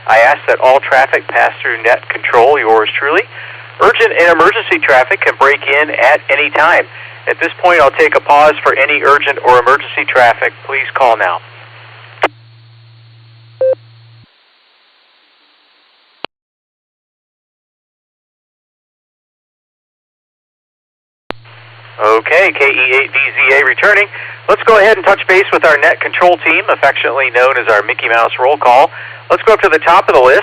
I ask that all traffic pass through net control, yours truly. Urgent and emergency traffic can break in at any time. At this point, I'll take a pause for any urgent or emergency traffic. Please call now. Okay, KE8VZA returning. Let's go ahead and touch base with our net control team, affectionately known as our Mickey Mouse roll call. Let's go up to the top of the list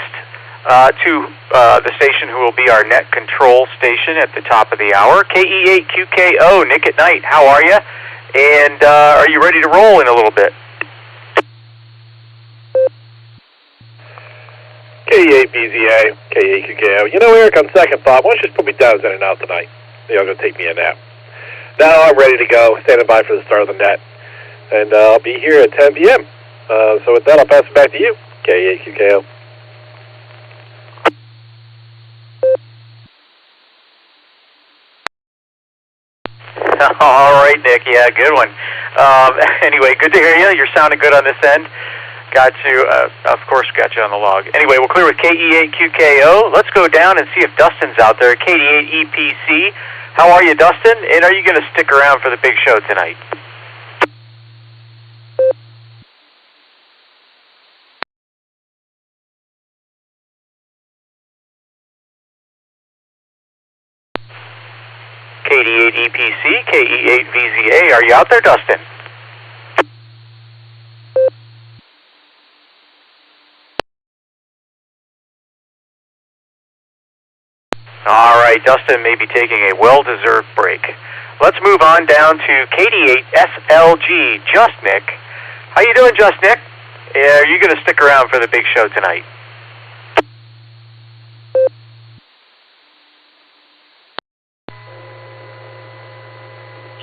to the station who will be our net control station at the top of the hour. KE8QKO, Nick at Nite, how are you? And are you ready to roll in a little bit? KE8VZA, KE8QKO. You know, Eric, on second thought, why don't you just put me down as in and out tonight? You're going to take me a nap. Now I'm ready to go, standing by for the start of the net. And I'll be here at 10 p.m. So with that, I'll pass it back to you, KE8QKO. All right, Nick. Yeah, good one. Anyway, good to hear you. You're sounding good on this end. Got you, of course, got you on the log. Anyway, we'll clear with KE8QKO. Let's go down and see if Dustin's out there. KD8EPC. How are you, Dustin? And are you going to stick around for the big show tonight? KD8EPC, KE8VZA. Are you out there, Dustin? All right, Dustin may be taking a well-deserved break. Let's move on down to KD8SLG, Just Nick. How you doing, Just Nick? Are you going to stick around for the big show tonight?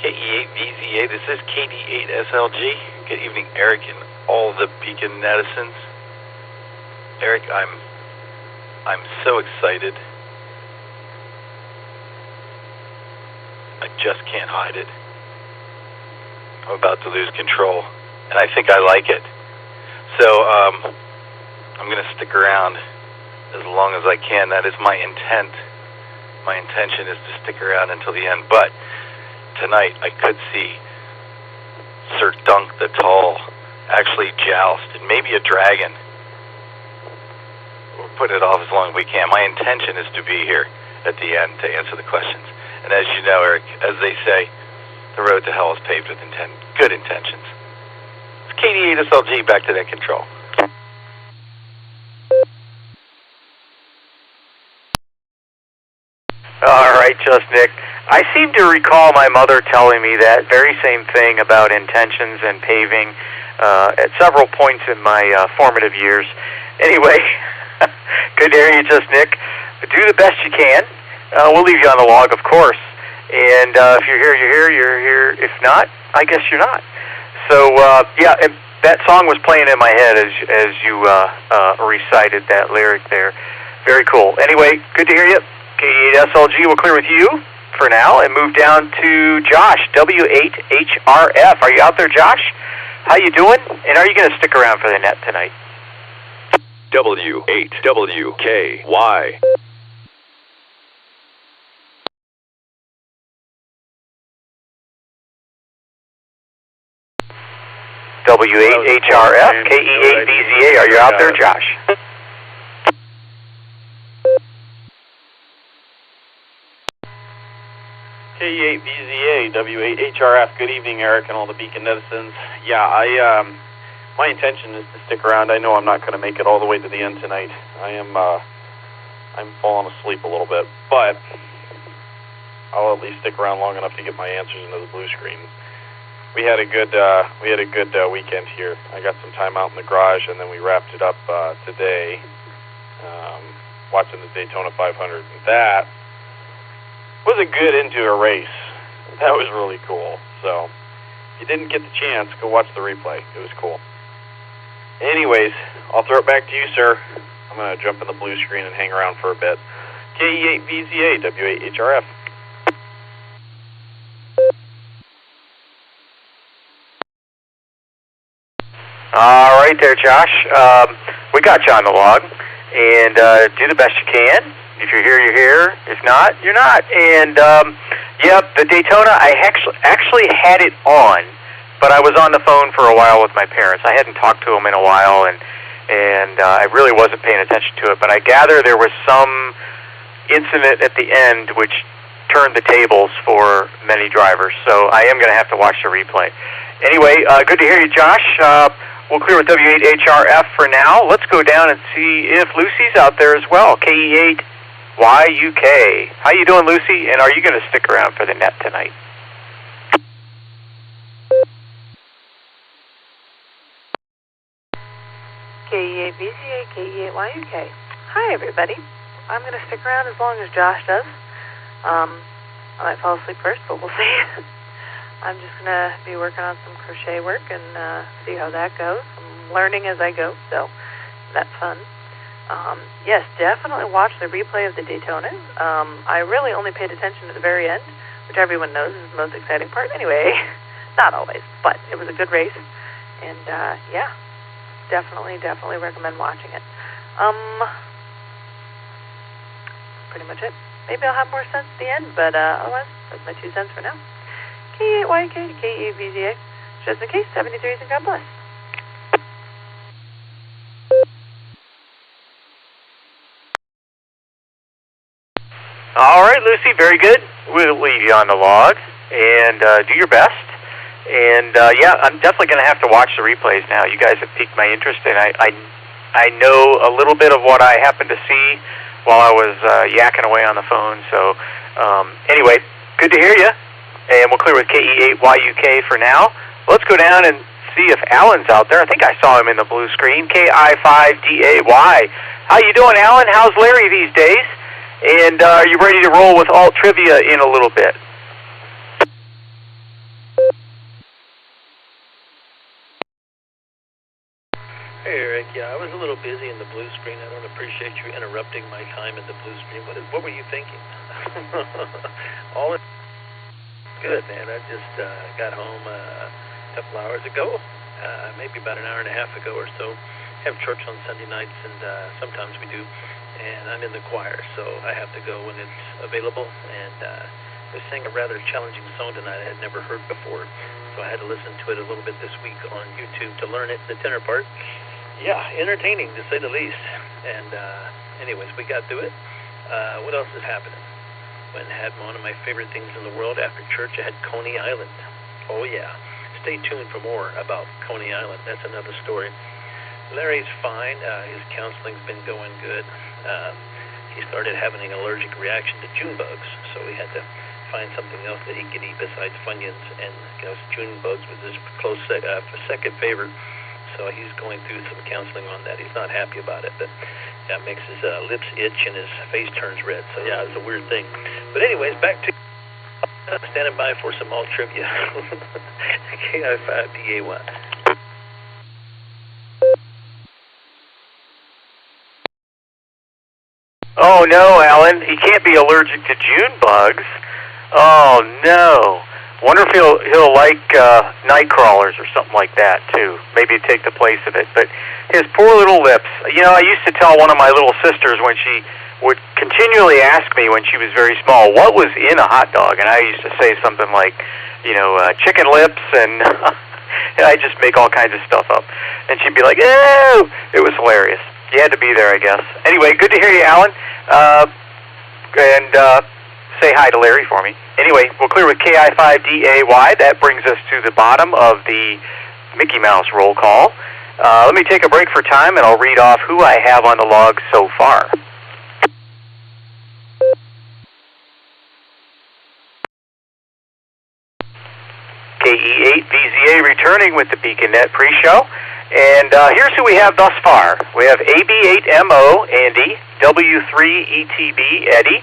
KE8VZA, this is KD8SLG. Good evening, Eric and all the Beacon netizens. Eric, I'm so excited. I just can't hide it. I'm about to lose control, and I think I like it. So I'm going to stick around as long as I can. That is my intent. My intention is to stick around until the end. But tonight I could see Sir Dunk the Tall actually joust, and maybe a dragon. We'll put it off as long as we can. My intention is to be here at the end to answer the questions. And as you know, Eric, as they say, the road to hell is paved with good intentions. It's KD8SLG, back to net control. All right, Just Nick. I seem to recall my mother telling me that very same thing about intentions and paving at several points in my formative years. Anyway, good to hear you, Just Nick. Do the best you can. We'll leave you on the log, of course. And if you're here, you're here. You're here. If not, I guess you're not. So, yeah, that song was playing in my head as you recited that lyric there. Very cool. Anyway, good to hear you. KD8SLG will clear with you for now and move down to Josh, W8HRF. Are you out there, Josh? How you doing? And are you going to stick around for the net tonight? W8WKY. W8HRF, KE8VZA. Are you out there, Josh? KE8VZA, W8HRF. Good evening, Eric, and all the Beacon netizens. Yeah, my intention is to stick around. I know I'm not going to make it all the way to the end tonight. I'm falling asleep a little bit, but I'll at least stick around long enough to get my answers into the blue screen. We had a good weekend here. I got some time out in the garage, and then we wrapped it up today, watching the Daytona 500. And that was a good end to a race. That was really cool. So if you didn't get the chance, go watch the replay. It was cool. Anyways, I'll throw it back to you, sir. I'm going to jump in the blue screen and hang around for a bit. KE8VZA, W8HRF. All right there, Josh. We got you on the log. and do the best you can. If you're here, you're here. If not, you're not. And, yep, the Daytona, I actually had it on, but I was on the phone for a while with my parents. I hadn't talked to them in a while, and I really wasn't paying attention to it. But I gather there was some incident at the end which turned the tables for many drivers. So I am going to have to watch the replay. Anyway, good to hear you, Josh. We'll clear with W8HRF for now. Let's go down and see if Lucy's out there as well. KE8YUK. How you doing, Lucy? And are you going to stick around for the net tonight? KE8VCA, KE8YUK. Hi, everybody. I'm going to stick around as long as Josh does. I might fall asleep first, but we'll see. I'm just going to be working on some crochet work and see how that goes. I'm learning as I go, so that's fun. Yes, definitely watch the replay of the Daytona. I really only paid attention at the very end, which everyone knows is the most exciting part. Anyway, not always, but it was a good race. And, yeah, definitely recommend watching it. Pretty much it. Maybe I'll have more sense at the end, but otherwise, that's my 2 cents for now. KE8YK to KE8VZA. Just in case, 73s and God bless. All right, Lucy, very good. We'll leave you on the log and do your best. And, yeah, I'm definitely going to have to watch the replays now. You guys have piqued my interest, and I know a little bit of what I happened to see while I was yakking away on the phone. So, anyway, good to hear you. And we'll clear with KE8YUK for now. Let's go down and see if Alan's out there. I think I saw him in the blue screen. KI5DAY. How you doing, Alan? How's Larry these days? And are you ready to roll with alt trivia in a little bit? Hey, Eric. Yeah, I was a little busy in the blue screen. I don't appreciate you interrupting my time in the blue screen. What were you thinking? All good, man. I just got home a couple hours ago, maybe about an hour and a half ago or so. Have church on Sunday nights, and sometimes we do. And I'm in the choir, so I have to go when it's available. And I sang a rather challenging song tonight I had never heard before, so I had to listen to it a little bit this week on YouTube to learn it, the tenor part. Yeah, entertaining, to say the least. And anyways, we got through it. What else is happening? When I had one of my favorite things in the world after church, I had Coney Island. Oh, yeah. Stay tuned for more about Coney Island. That's another story. Larry's fine. His counseling's been going good. He started having an allergic reaction to June bugs, so we had to find something else that he could eat besides Funyuns, and June bugs was his close second favorite. So he's going through some counseling on that. He's not happy about it, but that makes his lips itch and his face turns red. So yeah, it's a weird thing. But anyways, back to standing by for some alt trivia. KI5DAY. Oh, no, Alan. He can't be allergic to June bugs. Oh, no. Wonder if he'll like night crawlers or something like that, too. Maybe take the place of it. But his poor little lips. I used to tell one of my little sisters when she would continually ask me when she was very small, what was in a hot dog? And I used to say something like, chicken lips, and I just make all kinds of stuff up. And she'd be like, oh! It was hilarious. You had to be there, I guess. Anyway, good to hear you, Alan. And say hi to Larry for me. Anyway, we'll clear with KI5DAY. That brings us to the bottom of the Mickey Mouse roll call. Let me take a break for time, and I'll read off who I have on the log so far. KE8VZA returning with the BeaconNet pre-show. And here's who we have thus far. We have AB8MO, Andy, W3ETB, Eddie,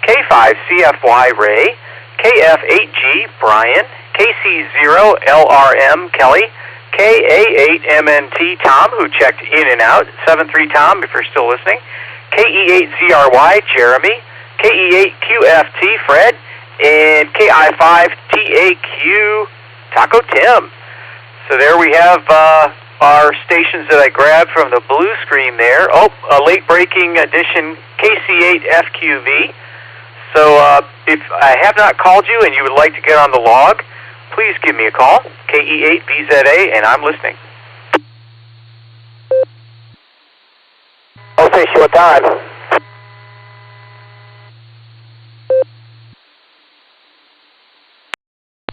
K5CFY, Ray, KF8G, Brian, KC0LRM, Kelly, KA8MNT, Tom, who checked in and out, 73 Tom, if you're still listening, KE8ZRY, Jeremy, KE8QFT, Fred, and KI5TAQ, Taco Tim. So there we have are stations that I grabbed from the blue screen there. Oh, a late-breaking edition KC8FQV. So if I have not called you and you would like to get on the log, please give me a call, KE8VZA, and I'm listening. I'll say short time.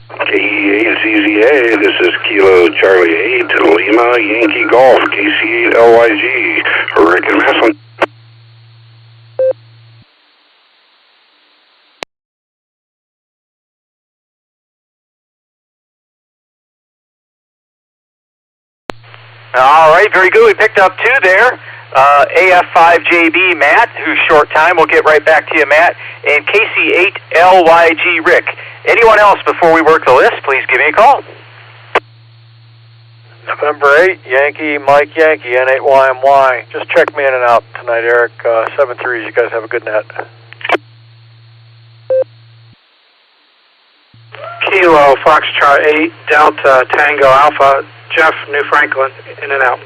KE8ZZA, this is Kilo Charlie 8, Lima Yankee Golf, KC8LYG, Hurricane Maslin. All right, very good. We picked up 2 there. AF5JB Matt, who's short time. We'll get right back to you, Matt. And KC8LYG Rick. Anyone else before we work the list, please give me a call. November 8, Yankee, Mike Yankee, N8YMY. Just check me in and out tonight, Eric. 7-3s. You guys have a good night. Kilo Foxtrot 8, Delta Tango Alpha, Jeff, New Franklin, in and out.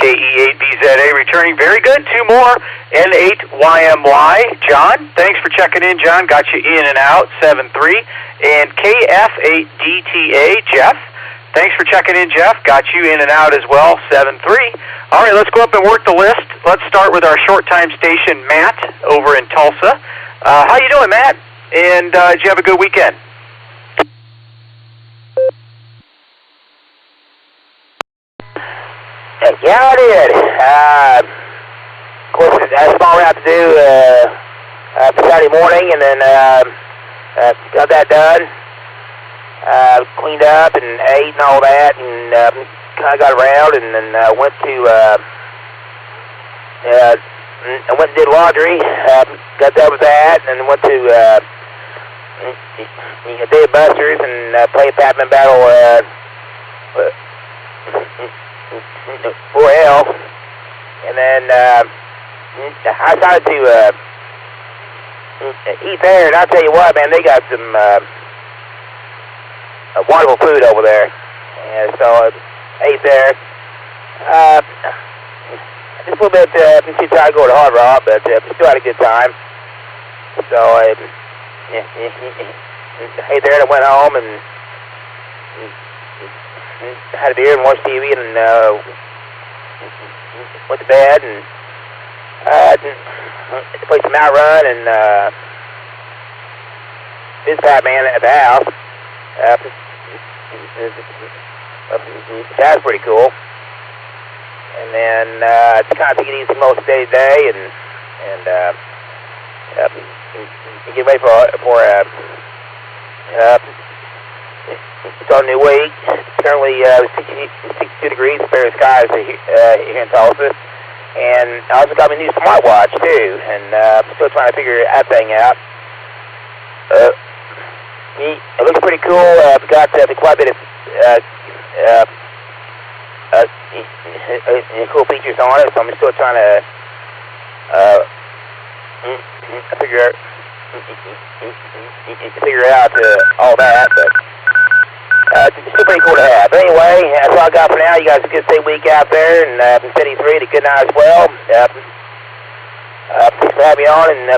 KE8BZA returning. Very good. 2 more. N8YMY. John, thanks for checking in, John. Got you in and out. 7-3. And KF8DTA. Jeff, thanks for checking in, Jeff. Got you in and out as well. 7-3. All right, let's go up and work the list. Let's start with our short time station, Matt, over in Tulsa. How you doing, Matt? And did you have a good weekend? Yeah, I did. Of course, I had a small route to do for Saturday morning, and then got that done. Cleaned up and ate and all that, and kind of got around, and then went to I went and did laundry. Got done with that, and then went to Dave Buster's and played Batman Battle 4L, and then I decided to eat there, and I'll tell you what, man, they got some wonderful food over there, and so I ate there. Just a little bit too tired to go to Hard Rock, but still had a good time. So I ate there, and I went home and had a beer and watched TV, and went to bed, and played some outrun, and this Batman at the house. That's pretty cool. And then just kind of take it easy most of the day, and get ready for start a new week. Currently 62 degrees, fair skies here in Tulsa. And I also got my new smartwatch too, and I'm still trying to figure that thing out. It looks pretty cool. I've got quite a bit of cool features on it, so I'm still trying to figure out all that, but it's still pretty cool to have. But anyway, that's all I got for now. You guys have a good safe week out there, and from City 3 to good night as well. Thanks for having me on, and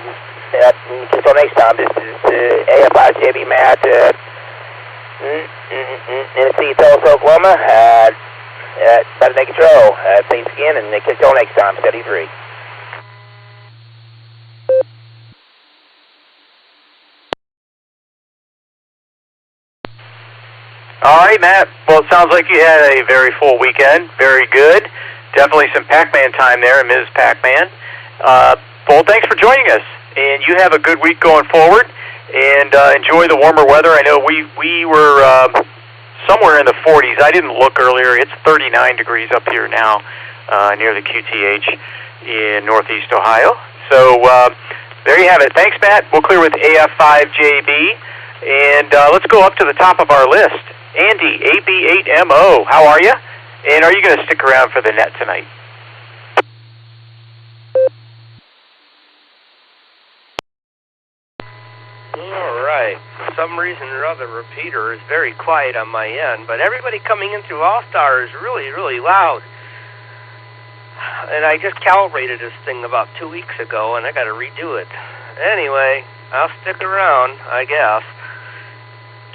until next time, this is AFI-JB Matt, Tennessee, Tulsa, Oklahoma. About to take control. Thanks again, and catch you all next time, City 3. All right, Matt. Well, it sounds like you had a very full weekend. Very good. Definitely some Pac-Man time there, Ms. Pac-Man. Well, thanks for joining us. And you have a good week going forward. And enjoy the warmer weather. I know we were somewhere in the 40s. I didn't look earlier. It's 39 degrees up here now near the QTH in Northeast Ohio. So there you have it. Thanks, Matt. We'll clear with AF5JB. And let's go up to the top of our list. Andy, AB8MO, how are you? And are you going to stick around for the net tonight? some reason or other, repeater is very quiet on my end, but everybody coming in through Allstar is really, really loud. And I just calibrated this thing about 2 weeks ago, and I got to redo it. Anyway, I'll stick around, I guess.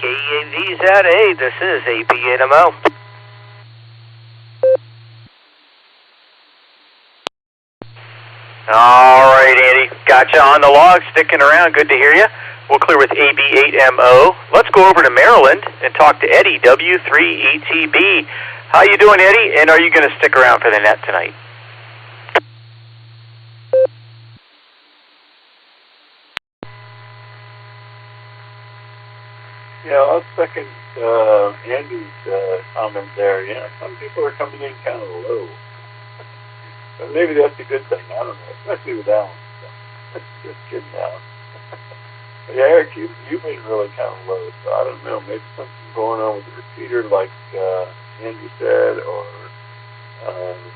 KEAVZA, this is AP8MO. All right, Andy. Gotcha on the log, sticking around. Good to hear you. We'll clear with AB8MO. Let's go over to Maryland and talk to Eddie, W3ETB. How you doing, Eddie? And are you going to stick around for the net tonight? Yeah, I'll second Andy's comment there. Yeah, some people are coming in kind of low. But maybe that's a good thing. I don't know, especially with Alan. So, just kidding, Alan. But yeah, Eric, you've been really kind of low, so I don't know. Maybe something going on with the repeater, like Andy said, or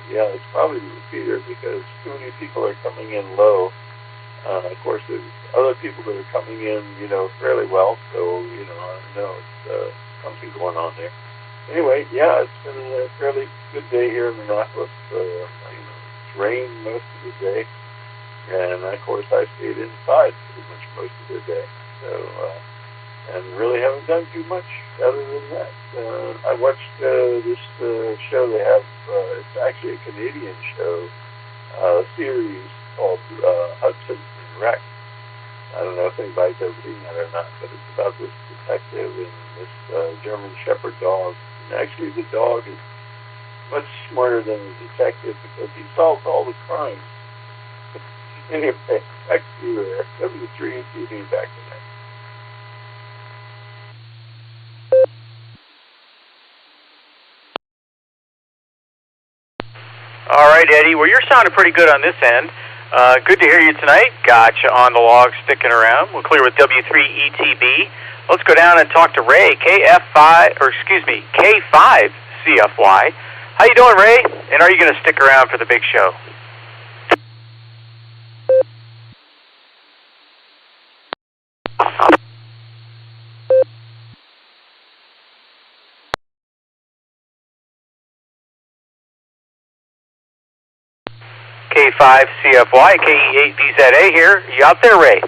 yeah, it's probably the repeater because too many people are coming in low. Of course, there's other people that are coming in, you know, fairly well. So, you know, I don't know, it's something going on there. Anyway, yeah, it's been a fairly good day here in Minneapolis. You know, it's rained most of the day, and of course, I stayed inside pretty much most of the day. So, and really haven't done too much other than that. I watched this show they have. It's actually a Canadian show, series called Hudson and Rex. I don't know if anybody's ever seen that or not, but it's about this detective and this German Shepherd dog. And actually, the dog is much smarter than the detective because he solves all the crimes. Anyway, back to you there. W3 TV back to that. All right, Eddie. Well, you're sounding pretty good on this end. Good to hear you tonight. Gotcha on the log, sticking around. We'll clear with W3ETB. Let's go down and talk to Ray, K5CFY. How you doing, Ray? And are you going to stick around for the big show? K5CFY, KE8VZA here. You out there, Ray?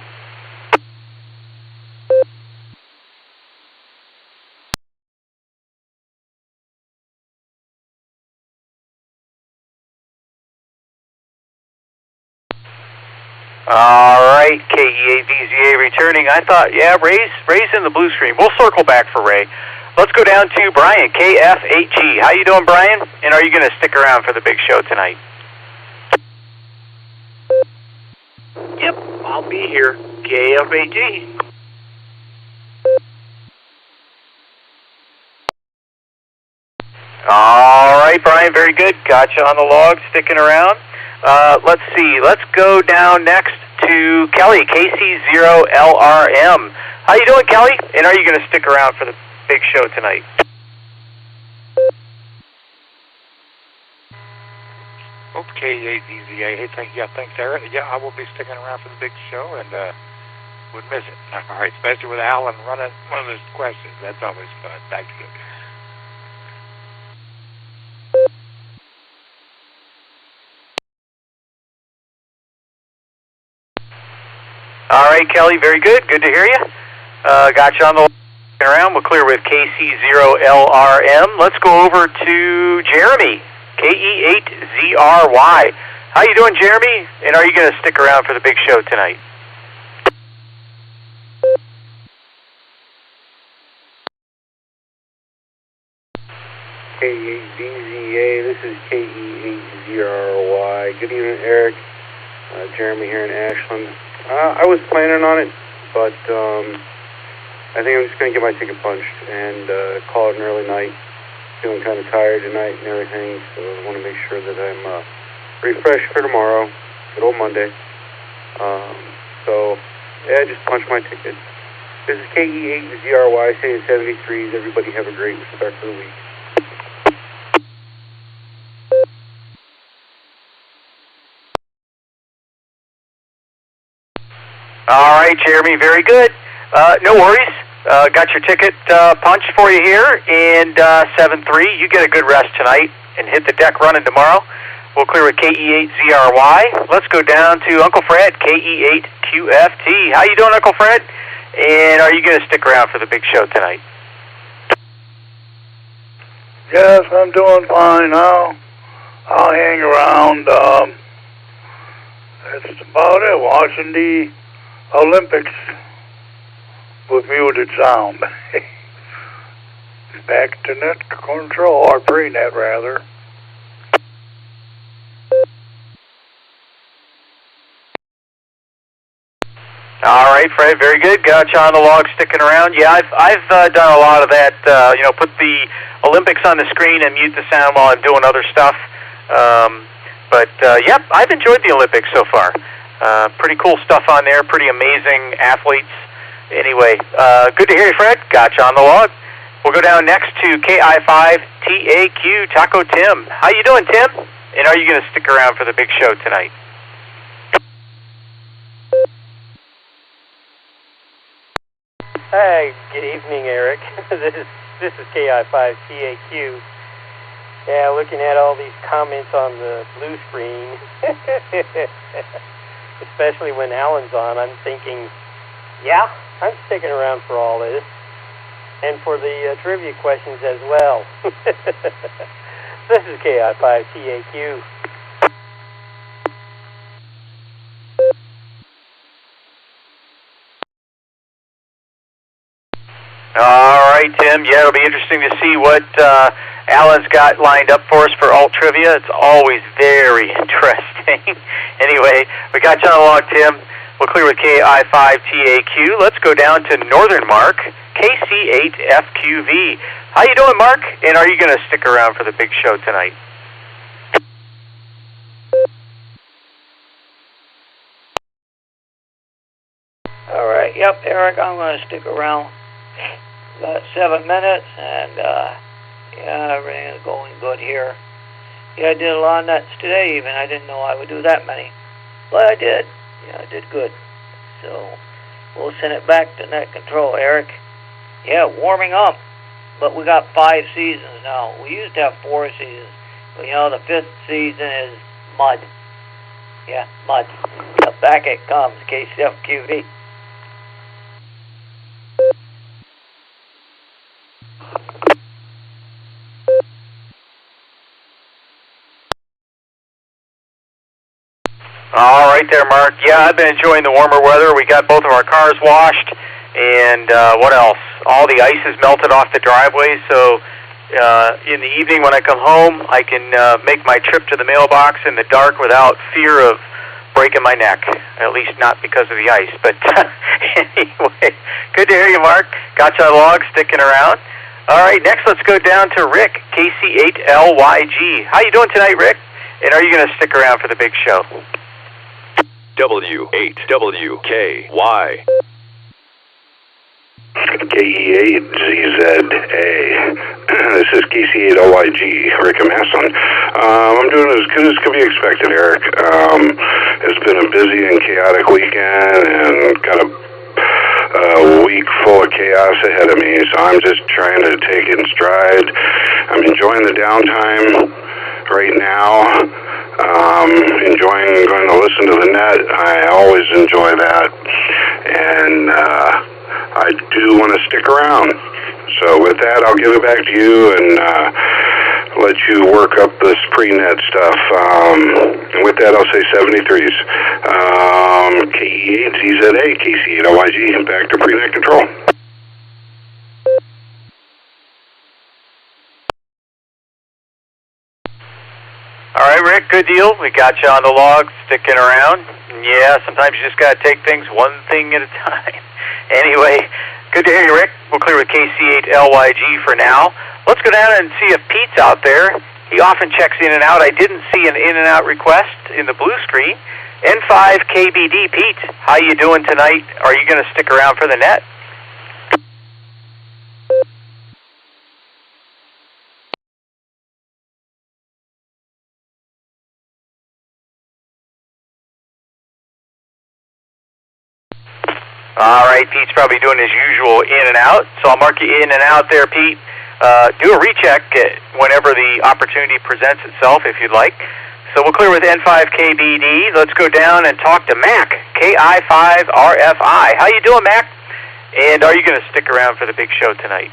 All right, KE8VZA returning. I thought, yeah, Ray's in the blue screen. We'll circle back for Ray. Let's go down to Brian, KF8G. How you doing, Brian? And are you going to stick around for the big show tonight? Yep, I'll be here. KF8G. All right, Brian, very good. Gotcha on the log, sticking around. Let's see. Let's go down next to Kelly, KC0LRM. How you doing, Kelly? And are you going to stick around for the big show tonight? Okay, KEAVZA. Hey, thanks, Eric. Yeah, I will be sticking around for the big show and wouldn't miss it. All right, especially with Alan running one of those questions. That's always fun. Thank you. All right, Kelly, very good. Good to hear you. Got you on the line around. We'll clear with KC0LRM. Let's go over to Jeremy, KE8ZRY. How you doing, Jeremy? And are you going to stick around for the big show tonight? KE8VZA, this is KE8ZRY. Good evening, Eric. Jeremy here in Ashland. I was planning on it, but I think I'm just going to get my ticket punched and call it an early night. Feeling kind of tired tonight and everything, so I want to make sure that I'm refreshed for tomorrow, good old Monday. So, yeah, just punched my ticket. This is KE8ZRY, saying 73s. Everybody have a great start to the week. All right, Jeremy, very good. No worries. Got your ticket punched for you here, and 7-3. You get a good rest tonight and hit the deck running tomorrow. We'll clear with KE8ZRY. Let's go down to Uncle Fred, KE8QFT. How you doing, Uncle Fred? And are you going to stick around for the big show tonight? Yes, I'm doing fine now. I'll hang around. That's about it. Watching the Olympics with muted sound. Back to net control, or pre-net rather. All right, Fred, very good. Got you on the log, sticking around. Yeah, I've done a lot of that. Put the Olympics on the screen and mute the sound while I'm doing other stuff. Yep, I've enjoyed the Olympics so far. Pretty cool stuff on there. Pretty amazing athletes. Anyway, good to hear you, Fred. Got you on the log. We'll go down next to KI5TAQ Taco Tim. How you doing, Tim? And are you going to stick around for the big show tonight? Hi, good evening, Eric. This is KI5TAQ. Yeah, looking at all these comments on the blue screen, especially when Alan's on, I'm thinking, yeah, I'm sticking around for all this, and for the trivia questions as well. This is KI5TAQ. All right, Tim. Yeah, it'll be interesting to see what Alan's got lined up for us for alt trivia. It's always very interesting. Anyway, we got you on the log, Tim. We'll clear with KI5TAQ. Let's go down to Northern Mark, KC8FQV. How you doing, Mark? And are you going to stick around for the big show tonight? All right. Yep, Eric, I'm going to stick around about 7 minutes, and yeah, everything is going good here. Yeah, I did a lot of nets today even. I didn't know I would do that many, but I did. Yeah, I did good. So we'll send it back to net control, Eric. Yeah, warming up, but we got 5 seasons now. We used to have 4 seasons, but the 5th season is mud. Yeah, mud. Back it comes, KCFQV. All right there, Mark. Yeah, I've been enjoying the warmer weather. We got both of our cars washed, and what else? All the ice is melted off the driveway, so in the evening when I come home, I can make my trip to the mailbox in the dark without fear of breaking my neck, at least not because of the ice. But anyway, good to hear you, Mark. Got you on the log, sticking around. All right, next let's go down to Rick, KC8LYG. How you doing tonight, Rick? And are you going to stick around for the big show? W8WKY. KE8ZZA. This is KC8LYG, Rick and Maslin. I'm doing as good as could be expected, Eric. It's been a busy and chaotic weekend, and got a week full of chaos ahead of me, so I'm just trying to take it in stride. I'm enjoying the downtime right now. Enjoying going to listen to the net. I always enjoy that, and I do want to stick around. So with that, I'll give it back to you and let you work up this pre-net stuff. And with that, I'll say 73s. KE8ZZA, KC8LYG, back to pre-net control. All right, Rick, good deal. We got you on the log, sticking around. Yeah, sometimes you just got to take things one thing at a time. Anyway, good to hear you, Rick. We'll clear with KC8LYG for now. Let's go down and see if Pete's out there. He often checks in and out. I didn't see an in and out request in the blue screen. N5KBD, Pete, how you doing tonight? Are you going to stick around for the net? All right, Pete's probably doing his usual in and out, so I'll mark you in and out there, Pete. Do a recheck whenever the opportunity presents itself, if you'd like. So we'll clear with N5KBD. Let's go down and talk to Mac, KI5RFI. How you doing, Mac? And are you going to stick around for the big show tonight?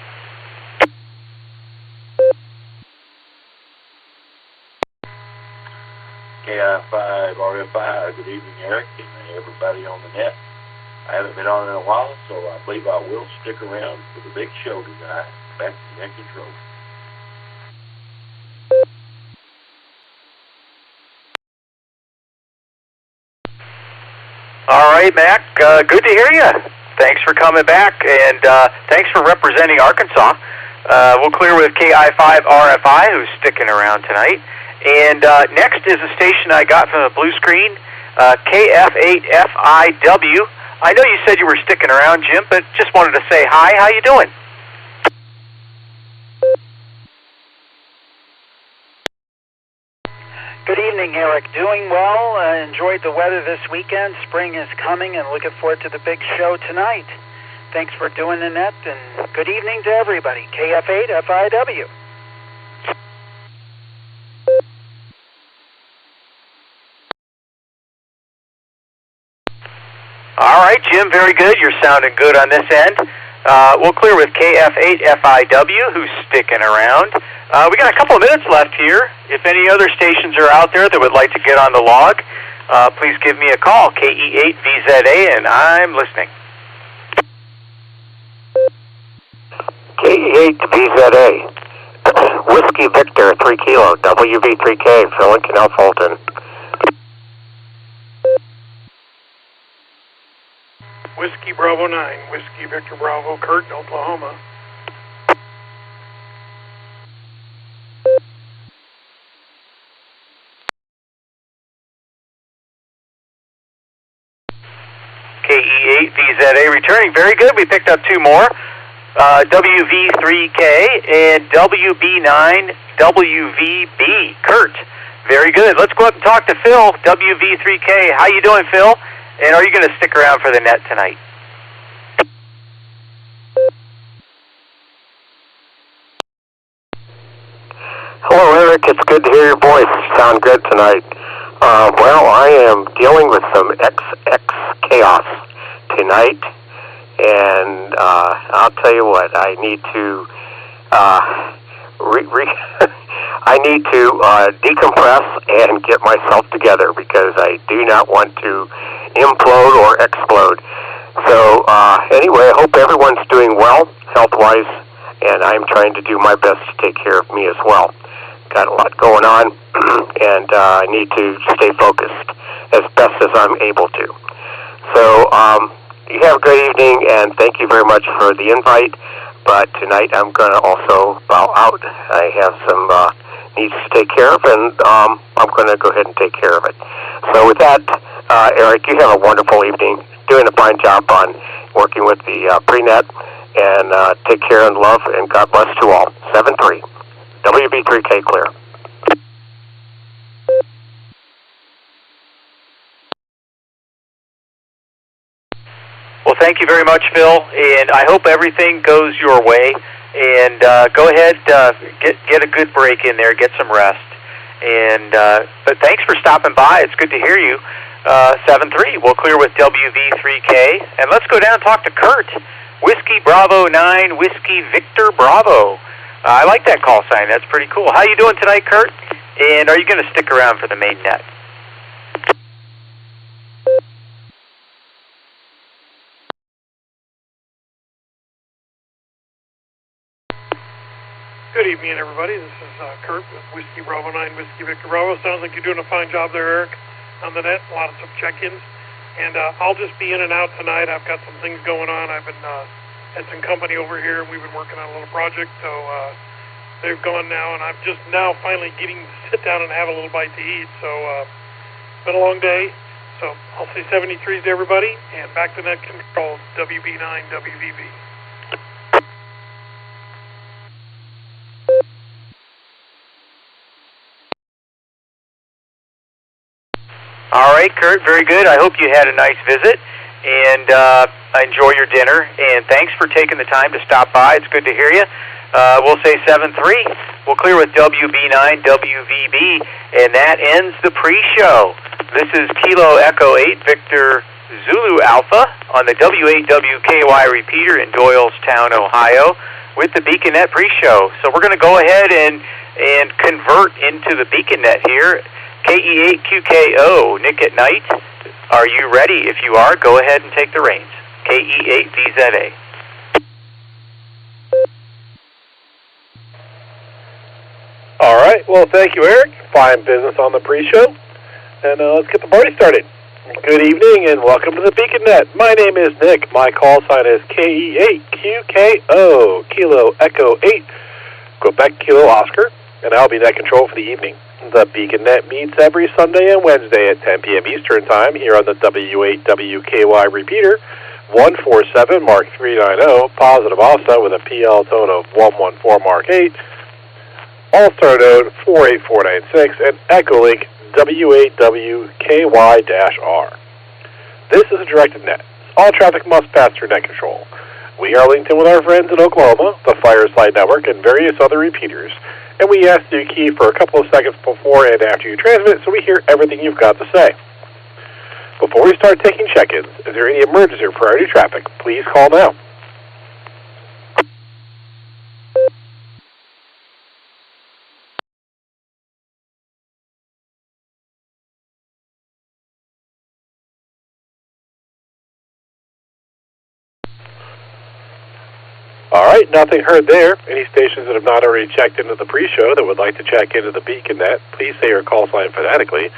KI5RFI, good evening, Eric, and everybody on the net. I haven't been on in a while, so I believe I will stick around for the big show tonight. Back to net control. All right, Mac, good to hear you. Thanks for coming back, and thanks for representing Arkansas. We'll clear with KI5RFI, who's sticking around tonight. And next is a station I got from the blue screen, KF8FIW. I know you said you were sticking around, Jim, but just wanted to say hi. How you doing? Good evening, Eric. Doing well. Enjoyed the weather this weekend. Spring is coming, and looking forward to the big show tonight. Thanks for doing the net, and good evening to everybody. KF8FIW. All right, Jim, very good. You're sounding good on this end. We'll clear with KF8FIW, who's sticking around. We got a couple of minutes left here. If any other stations are out there that would like to get on the log, please give me a call, KE8VZA, and I'm listening. KE8VZA, Whiskey Victor, 3 Kilo, WV3K, Phil and Canal Fulton. Whiskey Bravo 9, Whiskey Victor Bravo, Kurt, Oklahoma. KE8VZA returning. Very good. We picked up two more. WV3K and WB9WVB. Kurt. Very good. Let's go up and talk to Phil, WV3K. How you doing, Phil? And are you going to stick around for the net tonight? Hello, Eric. It's good to hear your voice. You sound good tonight. Well, I am dealing with some XX chaos tonight, and I'll tell you what, I need to I need to decompress and get myself together because I do not want to implode or explode. So anyway, I hope everyone's doing well health-wise, and I'm trying to do my best to take care of me as well. Got a lot going on, and I need to stay focused as best as I'm able to. So you have a great evening, and thank you very much for the invite. But tonight I'm going to also bow out. I have some needs to take care of, and I'm going to go ahead and take care of it. So with that, Eric, you have a wonderful evening. Doing a fine job on working with the pre-net, and take care and love, and God bless to all. 7-3. WB3K clear. Well, thank you very much, Phil, and I hope everything goes your way. And go ahead, get a good break in there, get some rest. And but thanks for stopping by. It's good to hear you. 7-3. We'll clear with WV3K, and let's go down and talk to Kurt. Whiskey Bravo 9, Whiskey Victor Bravo. I like that call sign. That's pretty cool. How you doing tonight, Kurt? And are you going to stick around for the main net? Good evening, everybody. This is Kurt with Whiskey Bravo 9, Whiskey Victor Bravo. Sounds like you're doing a fine job there, Eric, on the net. A lot of some check-ins. And I'll just be in and out tonight. I've got some things going on. I've been had some company over here, and we've been working on a little project. So they've gone now, and I'm just now finally getting to sit down and have a little bite to eat. So it's been a long day. So I'll say 73s to everybody, and back to net control, WB9, WVB. All right, Kurt, very good. I hope you had a nice visit. And enjoy your dinner, and thanks for taking the time to stop by. It's good to hear you. We'll say 7-3. We'll clear with WB9 WVB, and that ends the pre-show. This is Kilo Echo 8 Victor Zulu Alpha on the W8WKY repeater in Doylestown, Ohio, with the BeaconNet pre-show. So we're going to go ahead and convert into the BeaconNet here. KE8QKO, Nick at Nite. Are you ready? If you are, go ahead and take the reins. KE8VZA. All right. Well, thank you, Eric. Fine business on the pre-show. And let's get the party started. Good evening and welcome to the BeaconNet. My name is Nick. My call sign is KE8QKO, Kilo Echo 8, Quebec Kilo Oscar, and I'll be net control for the evening. The BeaconNet meets every Sunday and Wednesday at 10 p.m. Eastern Time here on the W8WKY repeater, 147 Mark 390, positive offset with a PL tone of 114 Mark 8, Allstar Node 48496, and Echolink W8WKY-R. This is a directed net. All traffic must pass through net control. We are linked in with our friends in Oklahoma, the Fireside Network, and various other repeaters, and we ask you to key for a couple of seconds before and after you transmit so we hear everything you've got to say. Before we start taking check-ins, if there any emergency or priority traffic, please call now. All right, nothing heard there. Any stations that have not already checked into the pre-show that would like to check into the BeaconNet, please say your call sign phonetically,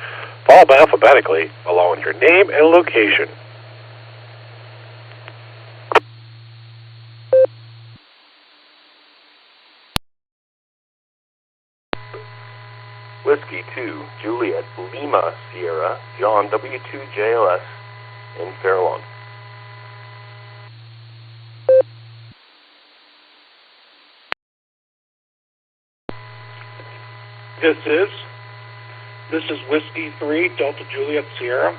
followed by alphabetically, along with your name and location. Whiskey 2, Juliet, Lima, Sierra, John, W2JLS, in Fairlawn. This is Whiskey 3, Delta Juliet Sierra,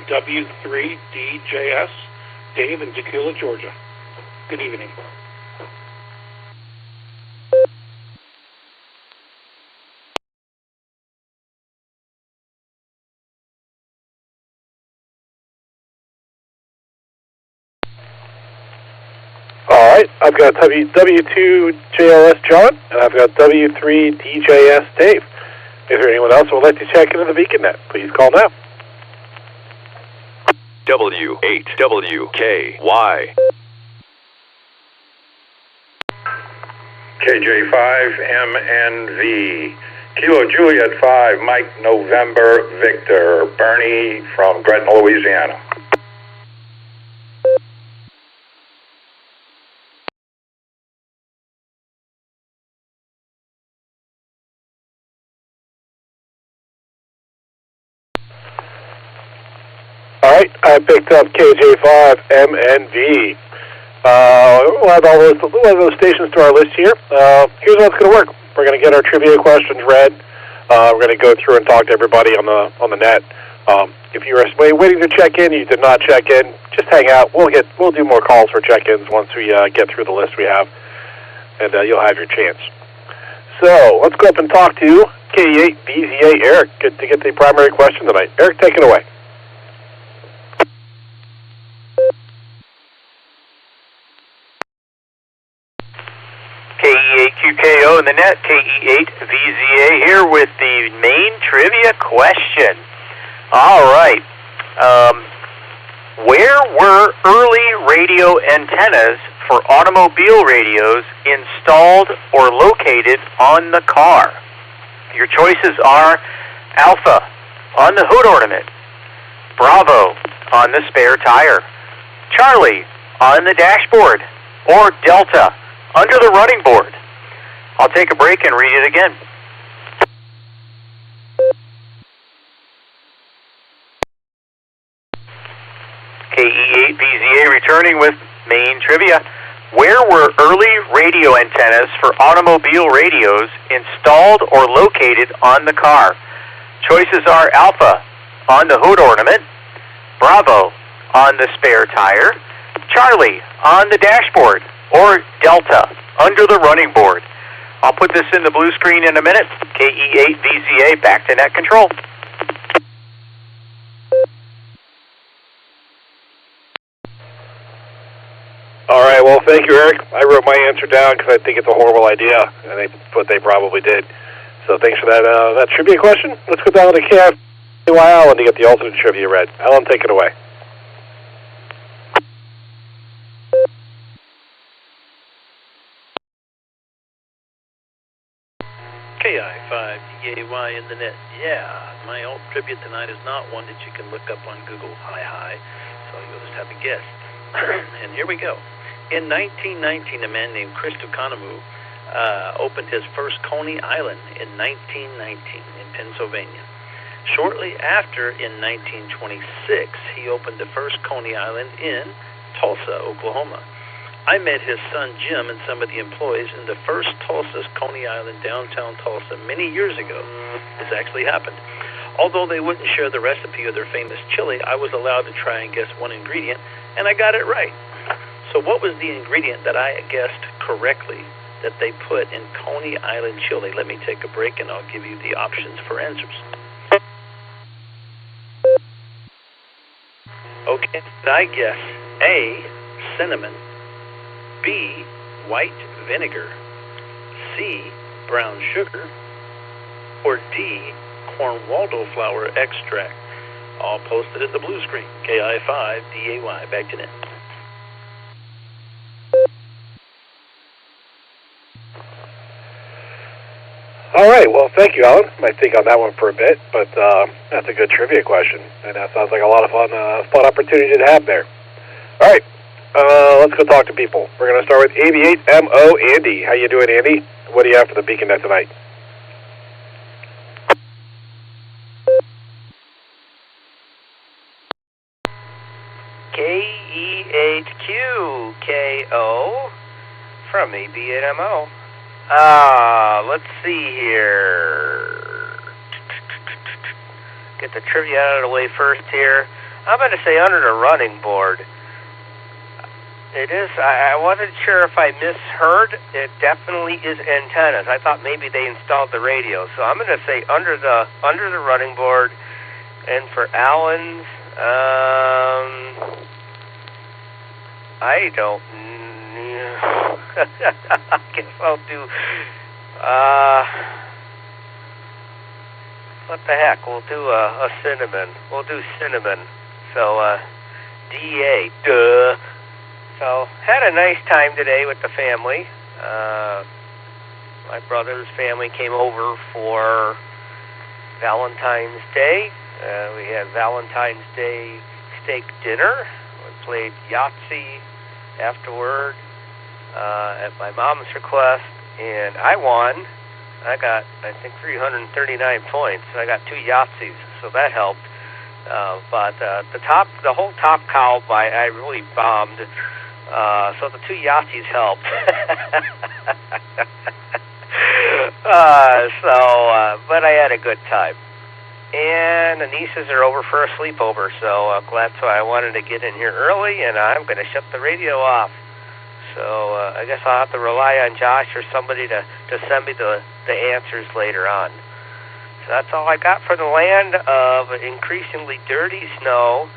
W3DJS, Dave in Tequila, Georgia. Good evening. All right, I've got W2JLS John, and I've got W3DJS Dave. Is there anyone else who would like to check into the BeaconNet? Please call now. W8WKY. KJ5MNV. Kilo Juliet 5, Mike November Victor. Bernie from Gretna, Louisiana. All right, I picked up KJ5MNV. We'll add all those stations to our list here. Here's how it's going to work. We're going to get our trivia questions read. We're going to go through and talk to everybody on the net. If you are waiting to check in, you did not check in, just hang out. We'll do more calls for check-ins once we get through the list we have, and you'll have your chance. So let's go up and talk to K8VZA Eric. Good to get the primary question tonight. Eric, take it away. KE8QKO in the net, KE8VZA here with the main trivia question. All right. Where were early radio antennas for automobile radios installed or located on the car? Your choices are Alpha, on the hood ornament; Bravo, on the spare tire; Charlie, on the dashboard; or Delta, under the running board. I'll take a break and read it again. KE8VZA returning with main trivia. Where were early radio antennas for automobile radios installed or located on the car? Choices are Alpha, on the hood ornament; Bravo, on the spare tire; Charlie on the dashboard, or Delta under the running board. I'll put this in the blue screen in a minute. KE8VZA back to net control. All right, well, thank you, Eric. I wrote my answer down because I think it's a horrible idea, and they probably did. So thanks for that trivia question. Let's go down to KFY Alan to get the alternate trivia read. Alan, take it away. KI5DAY in the net. Yeah, my alt trivia tonight is not one that you can look up on Google. Hi. So you'll just have to guess. And here we go. In 1919, a man named Chris Tucanamu opened his first Coney Island in 1919 in Pennsylvania. Shortly after, in 1926, he opened the first Coney Island in Tulsa, Oklahoma. I met his son Jim and some of the employees in the first Tulsa's Coney Island, downtown Tulsa, many years ago. This actually happened. Although they wouldn't share the recipe of their famous chili, I was allowed to try and guess one ingredient, and I got it right. So what was the ingredient that I guessed correctly that they put in Coney Island chili? Let me take a break, and I'll give you the options for answers. Okay, did I guess A, cinnamon, B, white vinegar, C, brown sugar, or D, corn Waldo flour extract? All posted at the blue screen. KI5DAY, back to net. All right, well, thank you, Alan. Might think on that one for a bit, but that's a good trivia question, and that sounds like a lot of fun opportunity to have there. All right, let's go talk to people. We're going to start with AV8MO Andy. How you doing, Andy? What do you have for the Beacon Net tonight? KE8QKO from AV8MO. Let's see here. Get the trivia out of the way first here. I'm going to say under the running board. It is. I wasn't sure if I misheard. It definitely is antennas. I thought maybe they installed the radio. So I'm going to say under the running board. And for Alan's, I don't know. I guess I'll do. What the heck? We'll do a cinnamon. We'll do cinnamon. So DA. Duh. So had a nice time today with the family. My brother's family came over for Valentine's Day. We had Valentine's Day steak dinner. We played Yahtzee afterward at my mom's request, and I won. I got, I think, 339 points. I got 2 Yahtzees, so that helped. But the whole top cow, I really bombed. So the 2 Yahtzees helped. But I had a good time. And the nieces are over for a sleepover, so that's why I wanted to get in here early, and I'm going to shut the radio off. So I guess I'll have to rely on Josh or somebody to send me the answers later on. So that's all I got for the land of increasingly dirty snow.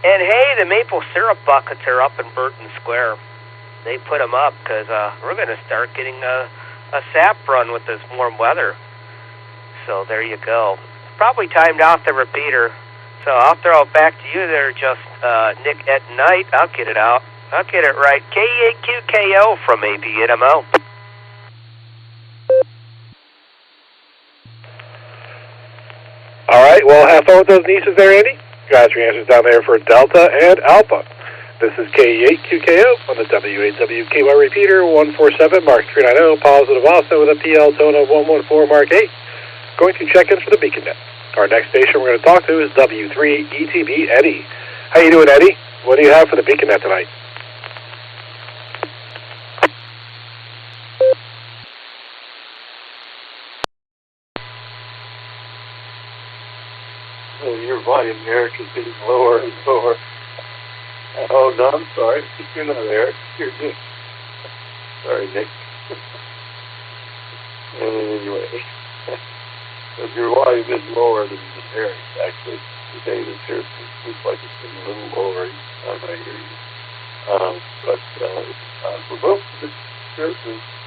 And hey, the maple syrup buckets are up in Burton Square. They put them up because we're going to start getting a sap run with this warm weather. So there you go. Probably timed out the repeater. So I'll throw it back to you there, just Nick at Nite. I'll get it out. I'll get it right. KE8QKO from AV8MO. All right, well, have fun with those nieces there, Andy. You guys, your answers down there for Delta and Alpha. This is KE8QKO on the W8WKY repeater, 147, Mark 390, positive also with a PL tone of 114, Mark 8. Going to check in for the Beacon Net. Our next station we're going to talk to is W3ETB Eddie. How you doing, Eddie? What do you have for the Beacon Net tonight? Oh, your volume, Eric, is getting lower and lower. Oh, no, I'm sorry. You're not Eric. You're Nick. Sorry, Nick. Anyway, but your volume is lower than Eric, actually. Today this here seems like it's been a little lower each time I hear you. For both of the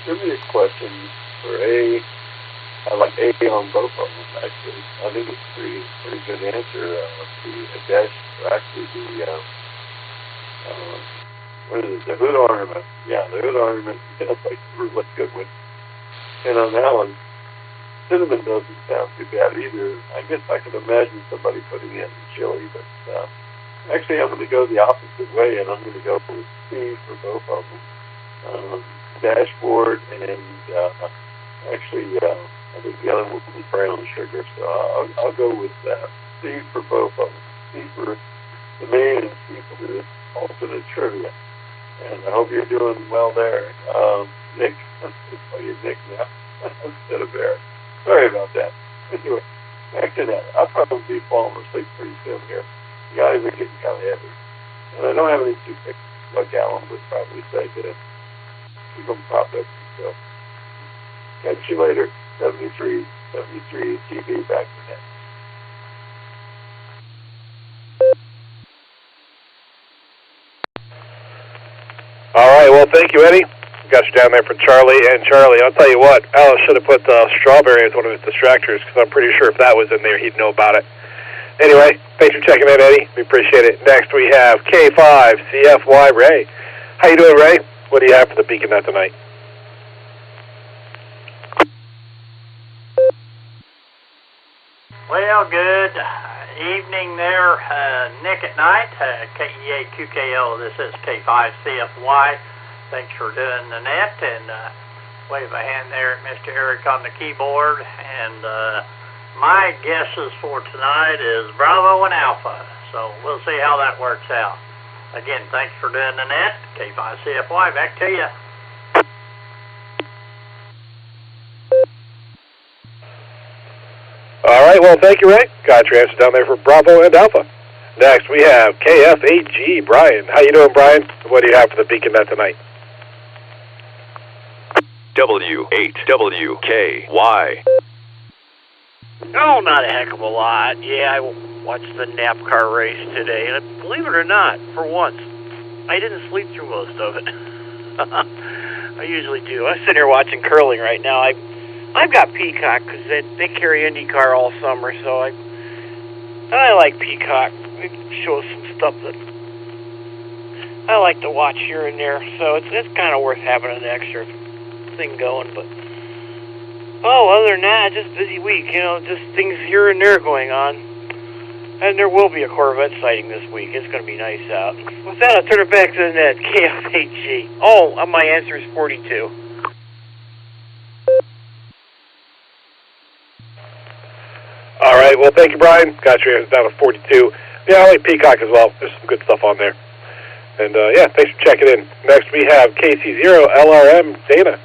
trivia questions, for A, I like A on both of them, actually. I think it's a pretty good answer. The dash, actually, what is it, the hood ornament. Yeah, the hood ornament, like, what's good with. And on that one, cinnamon doesn't sound too bad either. I guess I could imagine somebody putting it in chili, but actually I'm going to go the opposite way, and I'm going to go with C for both of them. Dashboard and actually I think the other one was brown sugar, so I'll go with C for both of them. C for the main and C for the alternate trivia. And I hope you're doing well there. Nick, let's call you Nick now instead of Eric. Sorry about that. Anyway, back to that. I'll probably be falling asleep pretty soon here. The guys are getting kind of heavy. And I don't have any toothpicks, like Alan would probably say, to keep them propped up. So, catch you later. 73 TV back to net. All right, well, thank you, Eddie. Got you down there for Charlie. And Charlie, I'll tell you what, Alice should have put strawberry as one of his distractors, because I'm pretty sure if that was in there, he'd know about it. Anyway, thanks for checking in, Eddie. We appreciate it. Next, we have K5CFY Ray. How you doing, Ray? What do you have for the Beacon Net tonight? Well, good evening there, Nick at Nite, KEA2KL. This is K5CFY. Thanks for doing the net, and wave a hand there at Mr. Eric on the keyboard. And my guesses for tonight is Bravo and Alpha, so we'll see how that works out. Again, thanks for doing the net. K5CFY, back to you. All right, well, thank you, Ray. Got your answer down there for Bravo and Alpha. Next, we have KF8G, Brian. How you doing, Brian? What do you have for the Beacon Net tonight? W8WKY. Oh, not a heck of a lot. Yeah, I watched the NASCAR race today, and believe it or not, for once, I didn't sleep through most of it. I usually do. I'm sitting here watching curling right now. I've got Peacock because they carry IndyCar all summer, so I like Peacock. It shows some stuff that I like to watch here and there, so it's kind of worth having an extra thing going. But other than that, just busy week. Just things here and there going on, and there will be a Corvette sighting this week. It's going to be nice out. With that, I'll turn it back to the net. KFHG. Oh, my answer is 42. All right, well, thank you, Brian. Got your answer down to 42. Yeah, I like Peacock as well. There's some good stuff on there. And, yeah, thanks for checking in. Next, we have KC0LRM Dana.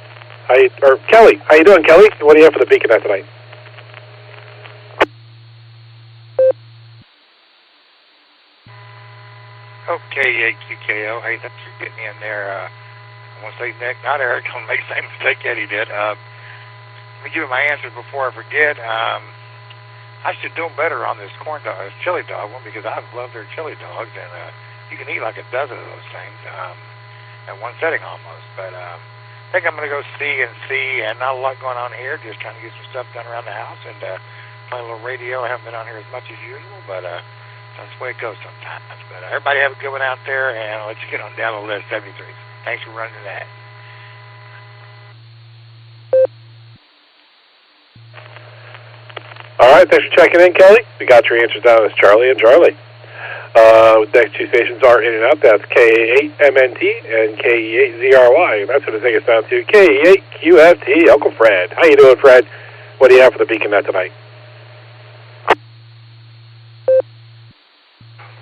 Kelly. How you doing, Kelly? What do you have for the Beacon Net tonight? Okay, QKO. Hey, thanks for getting me in there. I want to say Nick, not Eric. Don't make the same mistake Eddie did. Let me give you my answer before I forget. I should do better on this chili dog one, because I love their chili dogs, and you can eat like a dozen of those things at one setting almost. But I think I'm going to go C and C, and not a lot going on here, just trying to get some stuff done around the house and play a little radio. I haven't been on here as much as usual, but that's the way it goes sometimes. But everybody have a good one out there, and let's get on down the list. 73. Thanks for running that. All right, thanks for checking in, Kelly. We got your answers down as Charlie and Charlie. The next two stations are in and out. That's KA8MNT and KE8ZRY. And that's going to take us down to KE8QFT, Uncle Fred. How you doing, Fred? What do you have for the Beacon Net tonight?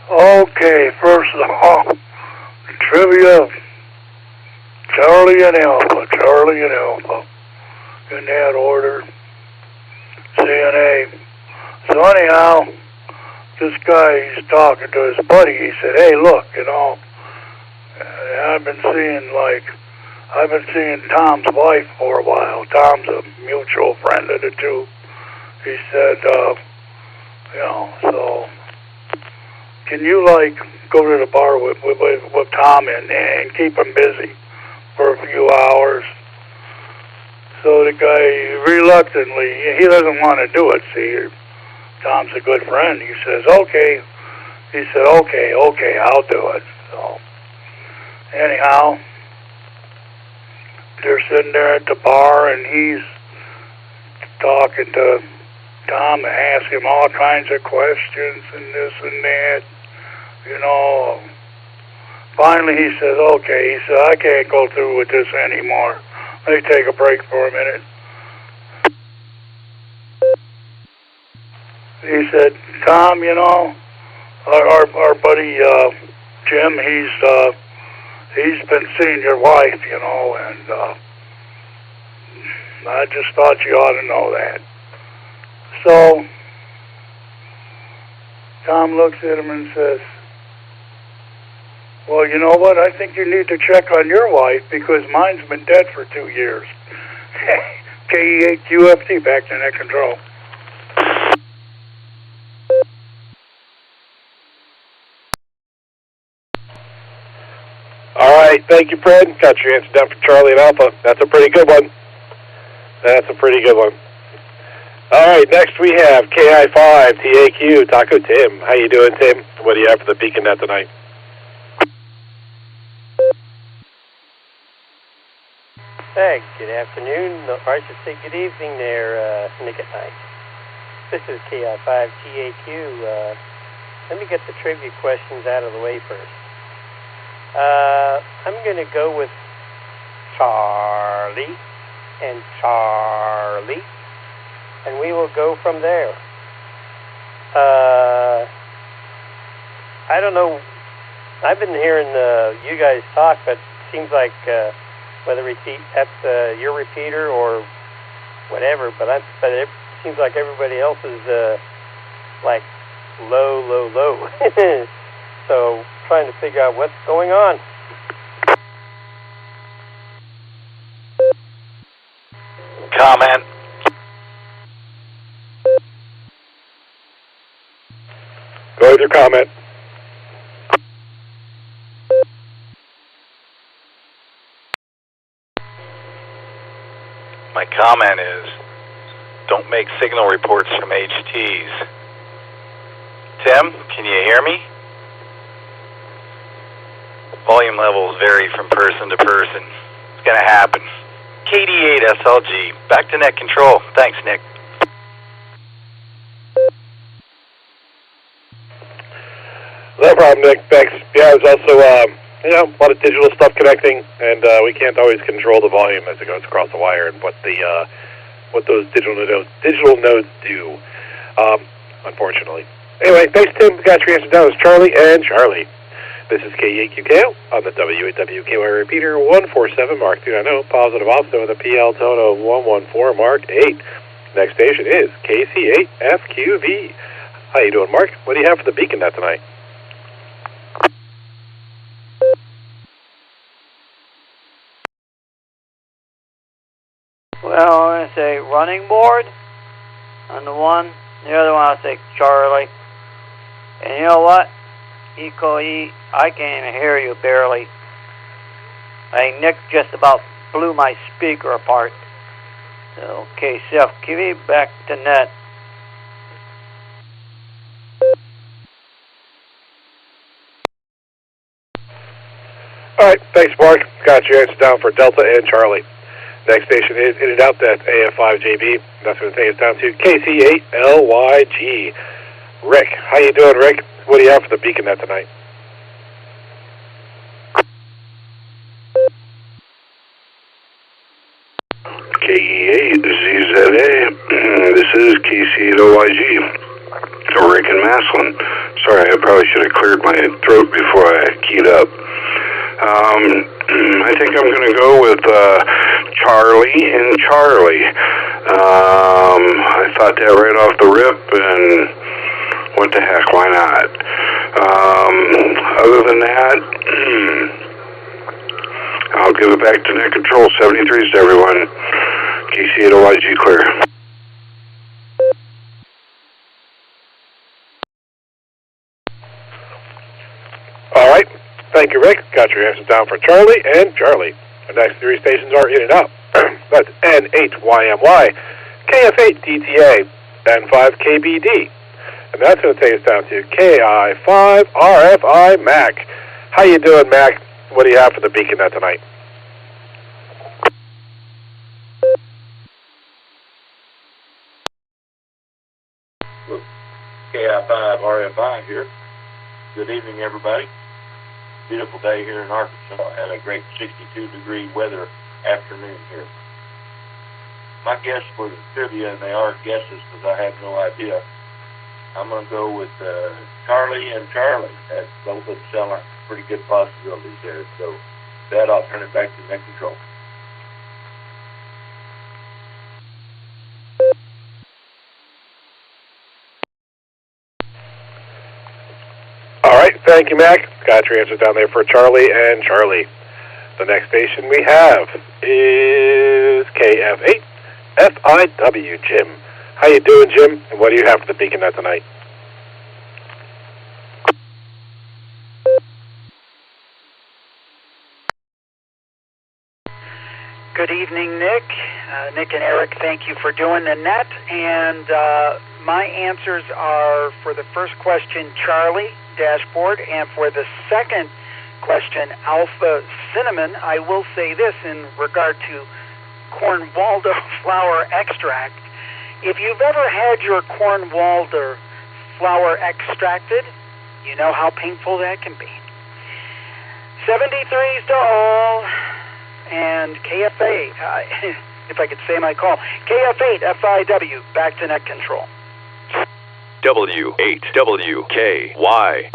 Okay, first of all, the trivia, Charlie and Alpha, in that order, CNA. So anyhow, this guy, he's talking to his buddy. He said, hey, look, I've been seeing Tom's wife for a while. Tom's a mutual friend of the two. He said, so can you go to the bar with Tom and keep him busy for a few hours? So the guy reluctantly, he doesn't want to do it. See, Tom's a good friend. He says, okay. He said, okay, I'll do it. So anyhow, they're sitting there at the bar, and he's talking to Tom and asking him all kinds of questions and this and that. Finally he says, okay. He said, I can't go through with this anymore. Let me take a break for a minute. He said, Tom, our buddy Jim, he's been seeing your wife, and I just thought you ought to know that. So Tom looks at him and says, well, you know what? I think you need to check on your wife because mine's been dead for 2 years. KE8QFT, back to net control. All right, thank you, Fred. Got your answer down for Charlie and Alpha. That's a pretty good one. All right, next we have KI5TAQ, Taco Tim. How you doing, Tim? What do you have for the Beacon Net tonight? Hey, good afternoon, or I should say good evening there, Nick at Night. This is KI5TAQ. Let me get the trivia questions out of the way first. I'm going to go with Charlie and Charlie, and we will go from there. I don't know. I've been hearing you guys talk, but it seems like whether that's your repeater or whatever, but it seems like everybody else is low. So trying to figure out what's going on. Comment. Go with your comment. My comment is, don't make signal reports from HTs. Tim, can you hear me? Volume levels vary from person to person. It's going to happen. KD8SLG, back to net control. Thanks, Nick. No problem, Nick. Thanks. Yeah, there's also a lot of digital stuff connecting, and we can't always control the volume as it goes across the wire and what those digital nodes do, unfortunately. Anyway, thanks, Tim. Got your answer down. It's Charlie and Charlie. This is KE8QKO on the W8WKY repeater 147 Mark 290, positive also with a PL tone of 114 Mark 8. Next station is KC8FQV. How you doing, Mark? What do you have for the Beacon Net tonight? Well, I'm going to say running board on the one. The other one I'll say Charlie. And you know what? Eco-E, I can't even hear you barely. Nick just about blew my speaker apart. Okay, CFQV, back to net. All right, thanks, Mark. Got your answer down for Delta and Charlie. Next station is in and out. That's AF5JB. That's what the thing is down to KC8LYG. Rick, how you doing, Rick? What do you have for the Beacon Net tonight? KE8ZZA. This is KC8OYG. Rick and Maslin. Sorry, I probably should have cleared my throat before I keyed up. I think I'm going to go with Charlie and Charlie. I thought that right off the rip, and what the heck, why not? Other than that, give it back to net control. 73s to everyone. KC8OYG clear. All right. Thank you, Rick. Got your answers down for Charlie and Charlie. The next three stations are in and out. That's N8YMY, KF8DTA, N5KBD. And that's going to take us down to KI5RFI Mac. How you doing, Mac? What do you have for the beacon net tonight? KI5RFI here. Good evening, everybody. Beautiful day here in Arkansas. Had a great 62-degree weather afternoon here. My guess for the trivia, and they are guesses because I have no idea, I'm going to go with Charlie and Charlie. That's both of them sound like pretty good possibilities there. So that I'll turn it back to net control. All right, thank you, Mac. Got your answers down there for Charlie and Charlie. The next station we have is KF8 FIW, Jim. How you doing, Jim? And what do you have for the beacon net tonight? Good evening, Nick. Nick and Eric, thank you for doing the net. And my answers are, for the first question, Charlie, dashboard, and for the second question, Alpha Cinnamon. I will say this in regard to corn Waldo flour extract. If you've ever had your corn Waldo flour extracted, you know how painful that can be. 73s to all, and KF8, if I could say my call, KF8 FIW, back to net control. W8WKY.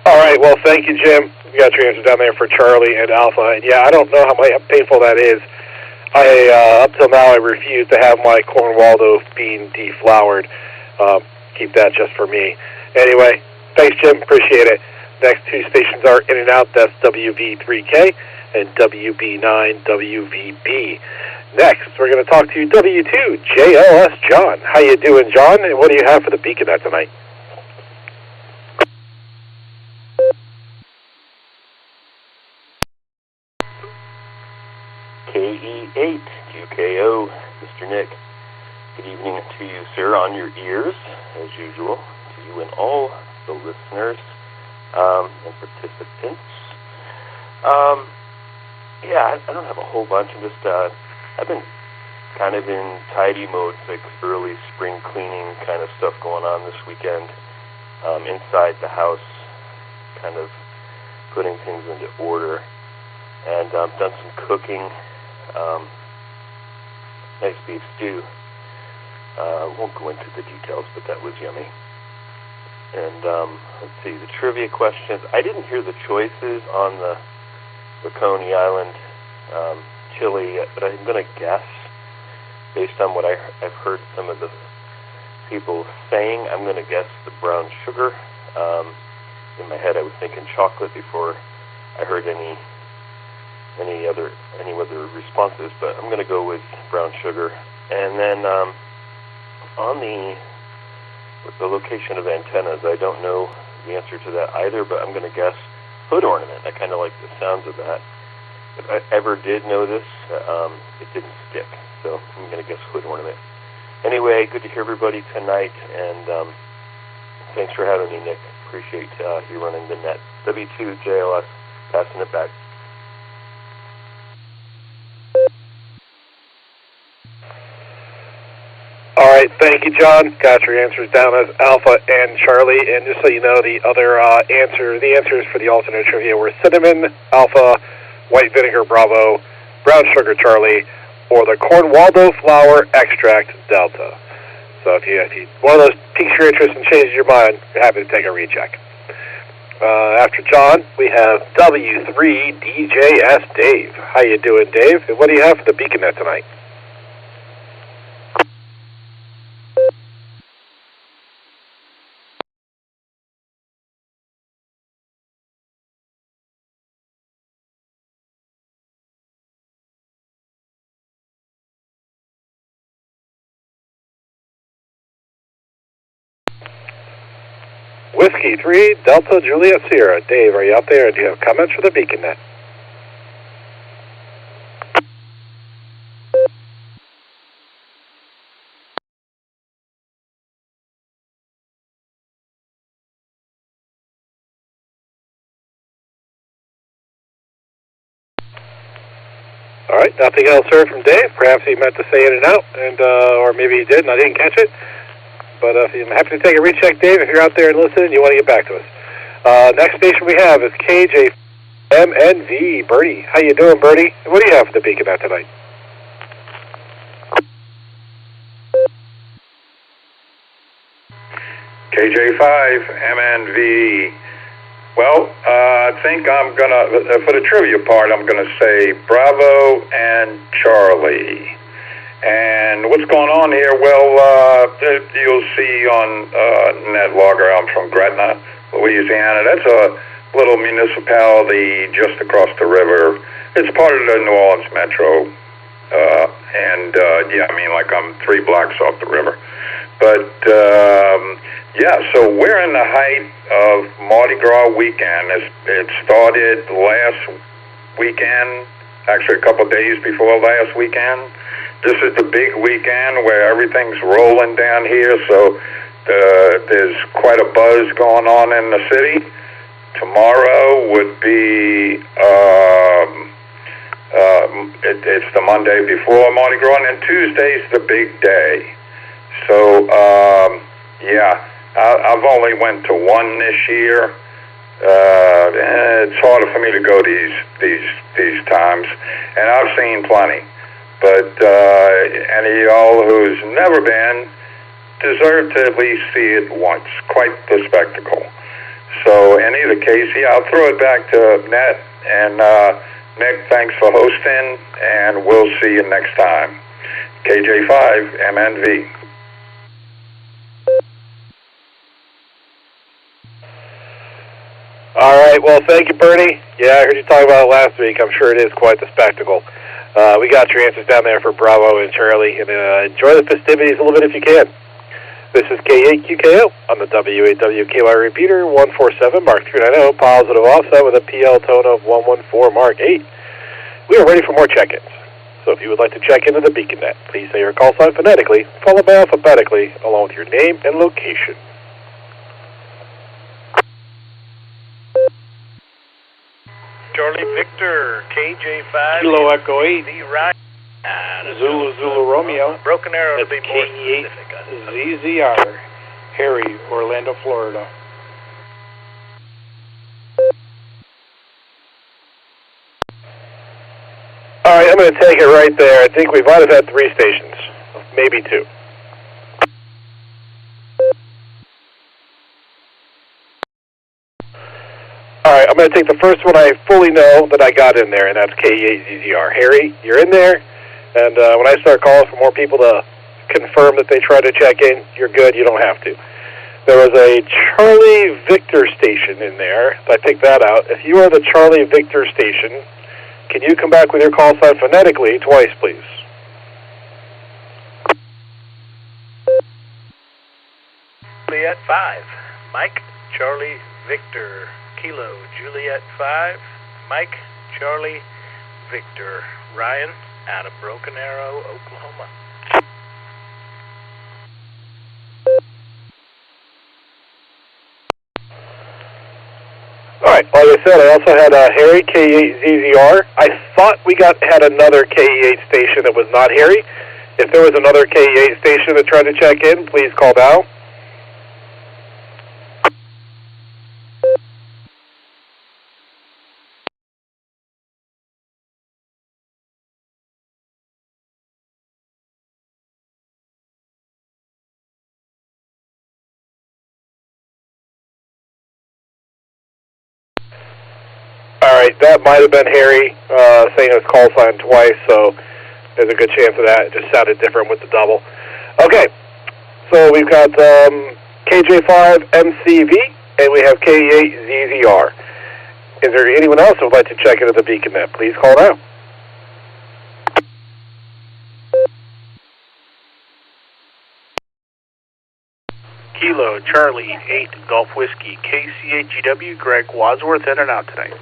All right, well, thank you, Jim. You got your answers down there for Charlie and Alpha. And yeah, I don't know how painful that is. Up till now, I refuse to have my corn Waldo bean defloured. Keep that just for me. Anyway, thanks, Jim. Appreciate it. Next two stations are in and out. That's WV3K and WB9WVB. Next, we're going to talk to W2JLS John. How you doing, John? And what do you have for the beacon net tonight? KE8 QKO, Mr. Nick. Good evening to you, sir, on your ears, as usual, to you and all the listeners and participants. Yeah, I don't have a whole bunch. I'm just, I've been kind of in tidy mode, like early spring cleaning kind of stuff going on this weekend. Inside the house, kind of putting things into order. And done some cooking. Nice beef stew. Won't go into the details, but that was yummy. And let's see, the trivia questions. I didn't hear the choices on the Coney Island chili yet, but I'm going to guess, based on what I've heard some of the people saying, I'm going to guess the brown sugar. In my head, I was thinking chocolate before I heard any other responses, but I'm going to go with brown sugar. And then on the location of antennas, I don't know the answer to that either, but I'm going to guess hood ornament. I kind of like the sounds of that. If I ever did know this, it didn't stick, so I'm going to guess hood ornament. Anyway, good to hear everybody tonight, and thanks for having me, Nick. Appreciate you running the net. W2JLS, passing it back. All right, thank you, John. Got your answers down as Alpha and Charlie. And just so you know, the other answers for the alternate trivia were cinnamon, Alpha, white vinegar, Bravo, brown sugar, Charlie, or the corn Waldo flour extract, Delta. So if you one of those piques your interest and changes your mind, you're happy to take a recheck. After John, we have W3DJS Dave. How you doing, Dave? And what do you have for the beacon net tonight? Whiskey 3, Delta Juliet Sierra. Dave, are you out there? Do you have comments for the beacon net? All right, nothing else heard from Dave. Perhaps he meant to say in and out, and or maybe he did and I didn't catch it. But I'm happy to take a recheck, Dave, if you're out there and listening and you want to get back to us. Next station we have is KJMNV. Bertie, how you doing, Bertie? What do you have for the beacon net tonight? KJ5MNV. Well, I think I'm going to, for the trivia part, I'm going to say Bravo and Charlie. And what's going on here? Well, you'll see on NetLogger, I'm from Gretna, Louisiana. That's a little municipality just across the river. It's part of the New Orleans Metro. Yeah, I mean, like I'm 3 blocks off the river. But, yeah, so we're in the height of Mardi Gras weekend. It started last weekend, actually a couple of days before last weekend. This is the big weekend where everything's rolling down here, so there's quite a buzz going on in the city. Tomorrow would be, it's the Monday before Mardi Gras, and then Tuesday's the big day. So, yeah, I've only went to one this year. It's harder for me to go these times, and I've seen plenty. But any of y'all who's never been deserve to at least see it once. Quite the spectacle. So in either case, yeah, I'll throw it back to Net. And Nick, thanks for hosting, and we'll see you next time. KJ5MNV. All right, well, thank you, Bernie. Yeah, I heard you talk about it last week. I'm sure it is quite the spectacle. We got your answers down there for Bravo and Charlie, and enjoy the festivities a little bit if you can. This is K8QKO on the WAWKY repeater, 147 Mark 390, positive offset with a PL tone of 114 Mark 8. We are ready for more check-ins. So if you would like to check into the beacon net, please say your call sign phonetically, followed by alphabetically, along with your name and location. Charlie Victor, KJ5. Kilo Echo 8. The right. Zulu Romeo. Broken Arrow to That's be more K8 specific. ZZR. Harry, Orlando, Florida. All right, I'm going to take it right there. I think we might have had 3 stations, maybe 2. All right, I'm going to take the first one I fully know that I got in there, and that's K8ZZR. Harry, you're in there, and when I start calling for more people to confirm that they try to check in, you're good, you don't have to. There was a Charlie Victor station in there. I picked that out. If you are the Charlie Victor station, can you come back with your call sign phonetically twice, please? Juliet 5. Mike, Charlie, Victor. Kilo, Juliet 5. Mike, Charlie, Victor. Ryan, out of Broken Arrow, Oklahoma. All right, like I said, I also had Harry, K8ZZR. I thought we had another K8 station that was not Harry. If there was another K8 station that tried to check in, please call now. All right, that might have been Harry saying his call sign twice, so there's a good chance of that. It just sounded different with the double. Okay, so we've got KJ5MCV, and we have K8ZZR. Is there anyone else who would like to check into the beacon net? Please call now. Kilo Charlie 8 Golf Whiskey KCHEW Greg Wadsworth in and out tonight.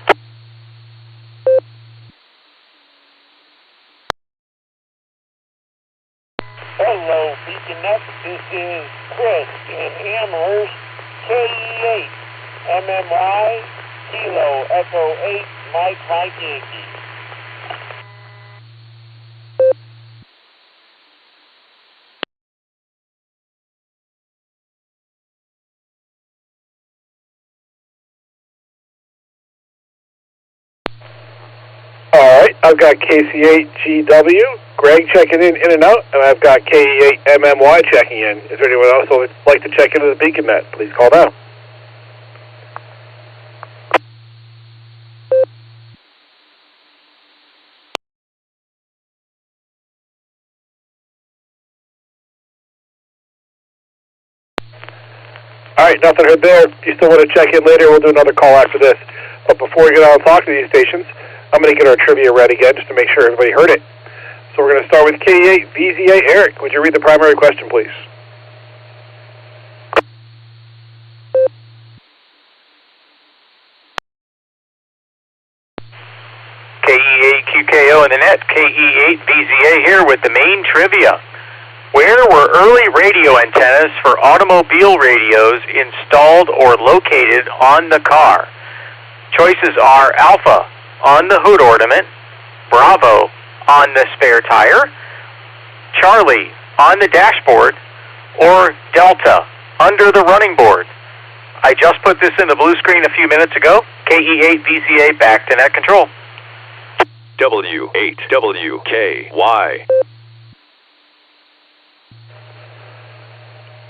Hello, Beacon Net. This is Chris in Amherst, KE8 MMY Kilo Echo 8 Mike Yankee. Alright, I've got KC8GW, Greg checking in and out, and I've got KE8MMY checking in. Is there anyone else who would like to check into the Beacon Net? Please call now. Alright, nothing heard there. If you still want to check in later, we'll do another call after this. But before we get on and talk to these stations, I'm going to get our trivia read again just to make sure everybody heard it. So we're going to start with KE8 VZA. Eric, would you read the primary question, please? KE8QKO in the net, KE8 VZA here with the main trivia. Where were early radio antennas for automobile radios installed or located on the car? Choices are Alpha, on the hood ornament, Bravo, on the spare tire, Charlie, on the dashboard, or Delta, under the running board. I just put this in the blue screen a few minutes ago. KE8 VCA back to net control. W8WKY.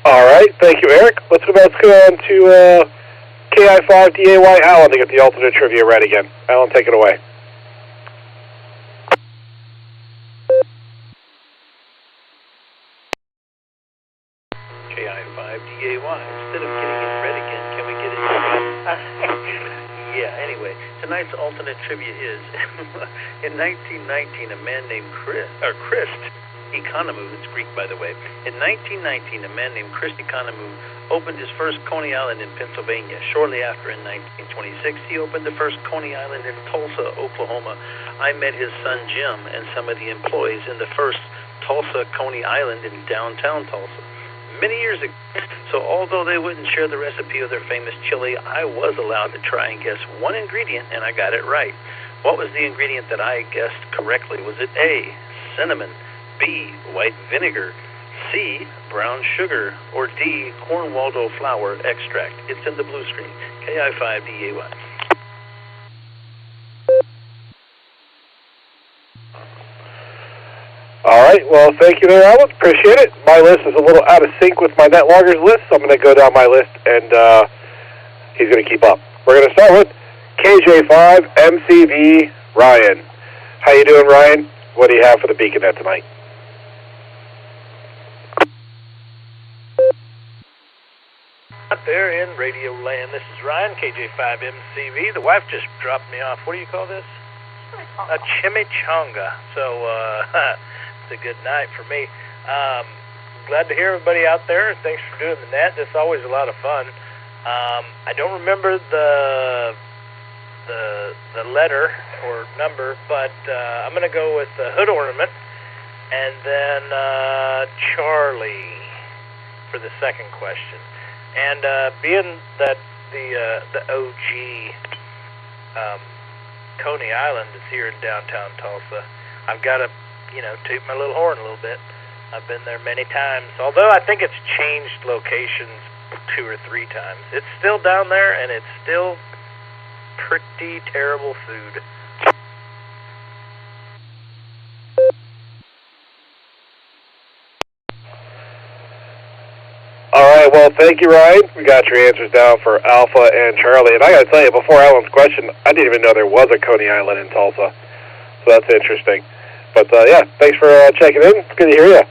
Alright, thank you, Eric. Let's go on to KI5DAY Alan to get the alternate trivia read again. Alan, take it away. KI5DAY. Instead of getting it read again, can we get it? Yeah, anyway, tonight's alternate trivia is in 1919, a man named Christ Economou, it's Greek by the way. In 1919, a man named Chris Economou opened his first Coney Island in Pennsylvania. Shortly after, in 1926, he opened the first Coney Island in Tulsa, Oklahoma. I met his son Jim and some of the employees in the first Tulsa Coney Island in downtown Tulsa many years ago. So although they wouldn't share the recipe of their famous chili, I was allowed to try and guess one ingredient, and I got it right. What was the ingredient that I guessed correctly? Was it A, cinnamon, B, white vinegar, C, brown sugar, or D, corn Waldo flour extract? It's in the blue screen. KI5DAY. Alright, well, thank you there, Alan. Appreciate it. My list is a little out of sync with my net loggers list, so I'm going to go down my list, and he's going to keep up. We're going to start with KJ5MCV Ryan. How you doing, Ryan? What do you have for the Beacon Net tonight? Out there in Radio Land, this is Ryan, KJ5MCV. The wife just dropped me off. What do you call this? A chimichanga. So, it's a good night for me. Glad to hear everybody out there. Thanks for doing the net. It's always a lot of fun. I don't remember the letter or number, but I'm going to go with the hood ornament, and then Charlie for the second question. And being that the OG Coney Island is here in downtown Tulsa, I've got to, toot my little horn a little bit. I've been there many times, although I think it's changed locations 2 or 3 times. It's still down there, and it's still pretty terrible food. Alright, well, thank you, Ryan. We got your answers down for Alpha and Charlie. And I got to tell you, before Alan's question, I didn't even know there was a Coney Island in Tulsa. So that's interesting. But, yeah, thanks for checking in. It's good to hear you.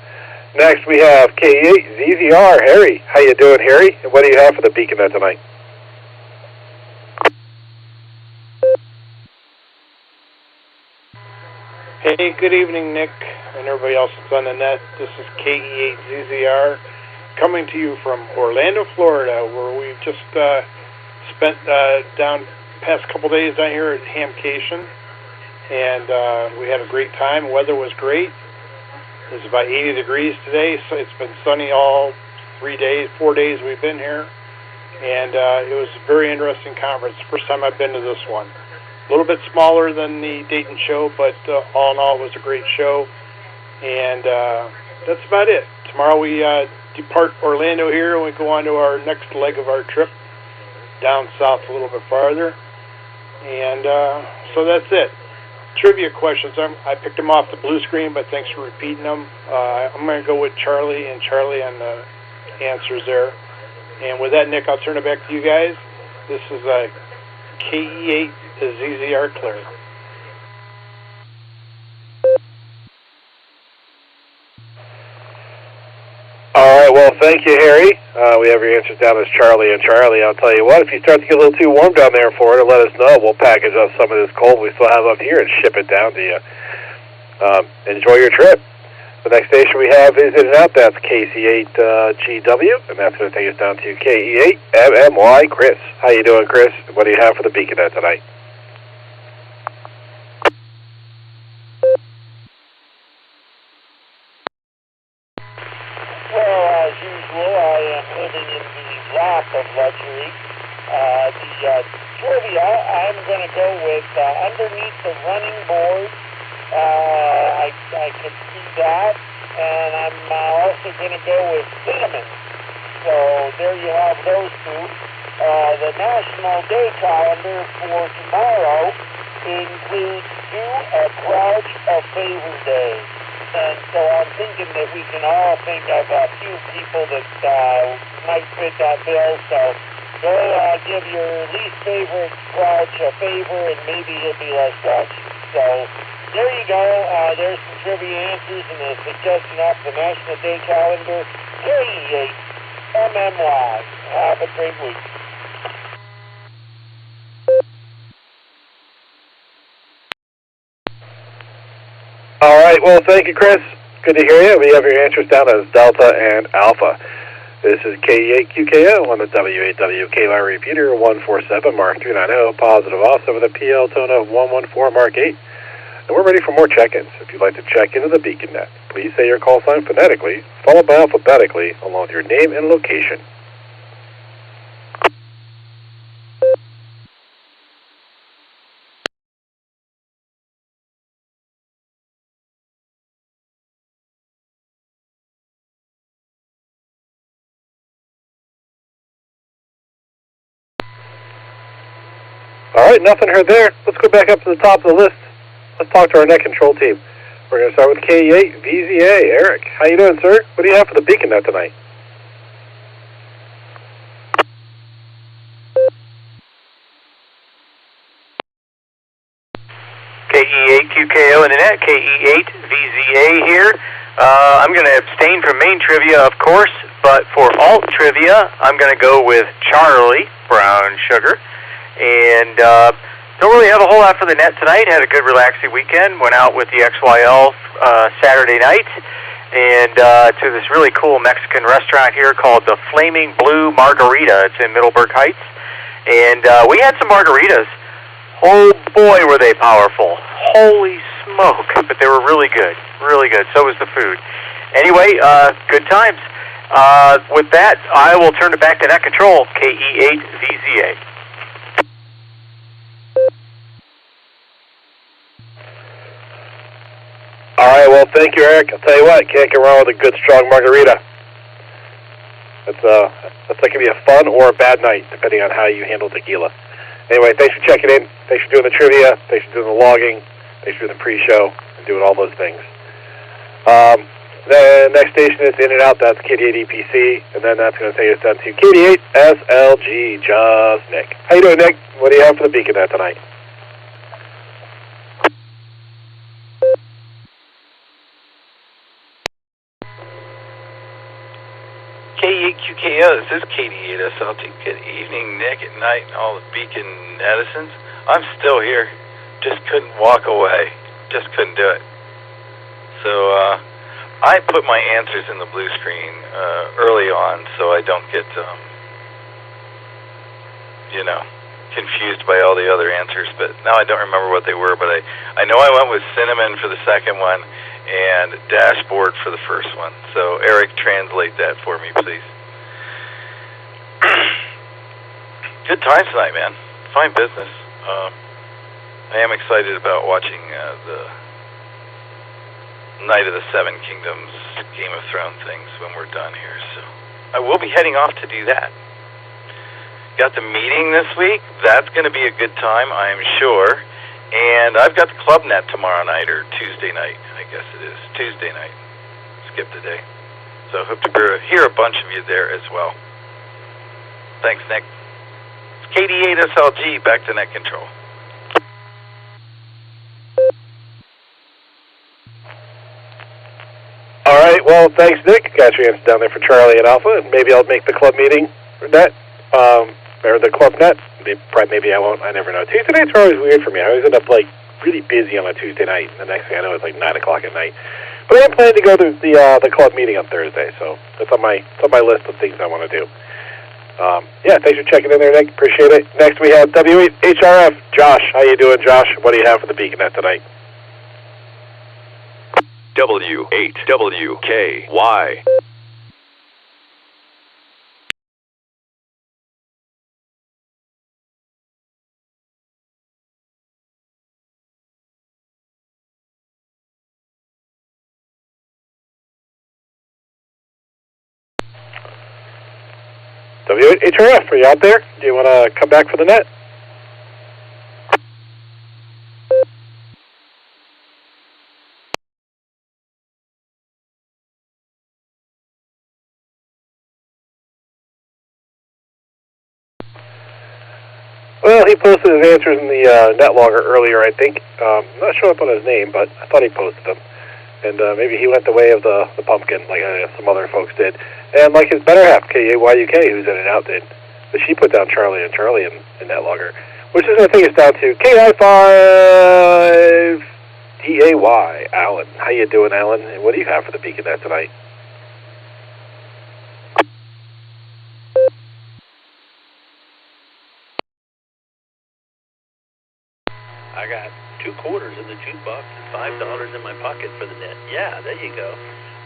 Next, we have K8ZZR, Harry. How you doing, Harry? And what do you have for the Beacon Net tonight? Hey, good evening, Nick, and everybody else that's on the net. This is KE8ZZR, coming to you from Orlando, Florida, where we've just spent down past couple days down here at Hamcation, and we had a great time. Weather was great. It was about 80 degrees today, so it's been sunny all 4 days we've been here, and it was a very interesting conference. First time I've been to this one. A little bit smaller than the Dayton show, but all in all, it was a great show, and that's about it. Tomorrow we depart Orlando here, and we go on to our next leg of our trip down south a little bit farther, and so that's it. Trivia questions, I picked them off the blue screen, but thanks for repeating them. I'm going to go with Charlie on the answers there. And with that, Nick, I'll turn it back to you guys. This is KE8 ZZR clear. All right, well, thank you, Harry. We have your answers down as Charlie and Charlie. I'll tell you what, if you start to get a little too warm down there in Florida, let us know. We'll package up some of this cold we still have up here and ship it down to you. Enjoy your trip. The next station we have is in and out. That's KC8GW, and that's going to take us down to KE8MMY. Chris, how you doing, Chris? What do you have for the Beaconette tonight? Well, as usual, I am living in the lap of luxury. The trivia, I'm going to go with underneath the running board. I can see that, and I'm also going to go with cinnamon. So there you have those two. The National Day calendar for tomorrow includes Do a Crouch a Favor Day. And so I'm thinking that we can all think of a few people that might fit that bill. So go give your least favorite crouch a favor, and maybe he'll be less grouchy. So there you go. There's some trivia answers and a suggestion off the National Day calendar. KE8MMY. Have a great week. All right, well, thank you, Chris. Good to hear you. We have your answers down as Delta and Alpha. This is KE8QKO on the W8WK line repeater 147 Mark 390, positive offset with a PL tone of 114 Mark 8. And we're ready for more check-ins. If you'd like to check into the Beaconette, please say your call sign phonetically, followed by alphabetically, along with your name and location. All right, nothing heard there. Let's go back up to the top of the list. Let's talk to our net control team. We're going to start with KE8 VZA. Eric, how you doing, sir? What do you have for the Beaconette tonight? KE8QKO in the net, KE8 VZA here. I'm going to abstain from main trivia, of course, but for alt trivia, I'm going to go with Charlie Brown Sugar. And don't really have a whole lot for the net tonight. Had a good relaxing weekend. Went out with the XYL Saturday night and to this really cool Mexican restaurant here called the Flaming Blue Margarita. It's in Middleburg Heights. And we had some margaritas. Oh boy, were they powerful. Holy smoke. But they were really good. Really good. So was the food. Anyway, good times. With that, I will turn it back to Net Control, KE8 VZA. All right, well, thank you, Eric. I'll tell you what, can't go wrong with a good, strong margarita. That's like going to be a fun or a bad night, depending on how you handle tequila. Anyway, thanks for checking in. Thanks for doing the trivia. Thanks for doing the logging. Thanks for doing the pre-show and doing all those things. The next station is in and out. That's KD8 EPC, and then that's going to take us down to KD8 SLG. Just Nick. How you doing, Nick? What do you have for the Beaconette tonight? KE8QKO, this is KD8 SLG. Good evening, Nick, at night, and all the Beacon Edisons. I'm still here. Just couldn't walk away. Just couldn't do it. So, I put my answers in the blue screen early on so I don't get, confused by all the other answers. But now I don't remember what they were, but I know I went with cinnamon for the second one and dashboard for the first one. So, Eric, translate that for me, please. Good times tonight, man. Fine business. I am excited about watching the Night of the Seven Kingdoms Game of Thrones things when we're done here. So I will be heading off to do that. Got the meeting this week. That's going to be a good time, I am sure. And I've got the Club Net tomorrow night, or Tuesday night, I guess it is. Tuesday night. Skip the day. So hope to hear a bunch of you there as well. Thanks, Nick. It's KD8SLG, back to net control. All right, well, thanks, Nick. Got your answer down there for Charlie and Alpha, and maybe I'll make the club meeting net, or the club net. Maybe I won't. I never know. Tuesday nights are always weird for me. I always end up, really busy on a Tuesday night. The next thing I know, it's 9 o'clock at night. But I am planning to go to the club meeting on Thursday, so that's on my list of things I want to do. Thanks for checking in there, Nick. Appreciate it. Next, we have WHRF. Josh, how you doing, Josh? What do you have for the Beacon Net tonight? W8WKY. WHRF, are you out there? Do you want to come back for the net? Well, he posted his answers in the net logger earlier, I think. Not showing up on his name, but I thought he posted them. And maybe he went the way of the pumpkin, like some other folks did. And like his better half, KAYUK, who's in and out, did. But she put down Charlie and Charlie in net logger, which is going to take us down to KI5DAY, Alan. How you doing, Alan? And what do you have for the Beacon Net tonight? I got 2 quarters in the jukebox and $5 in my pocket for the net. Yeah, there you go.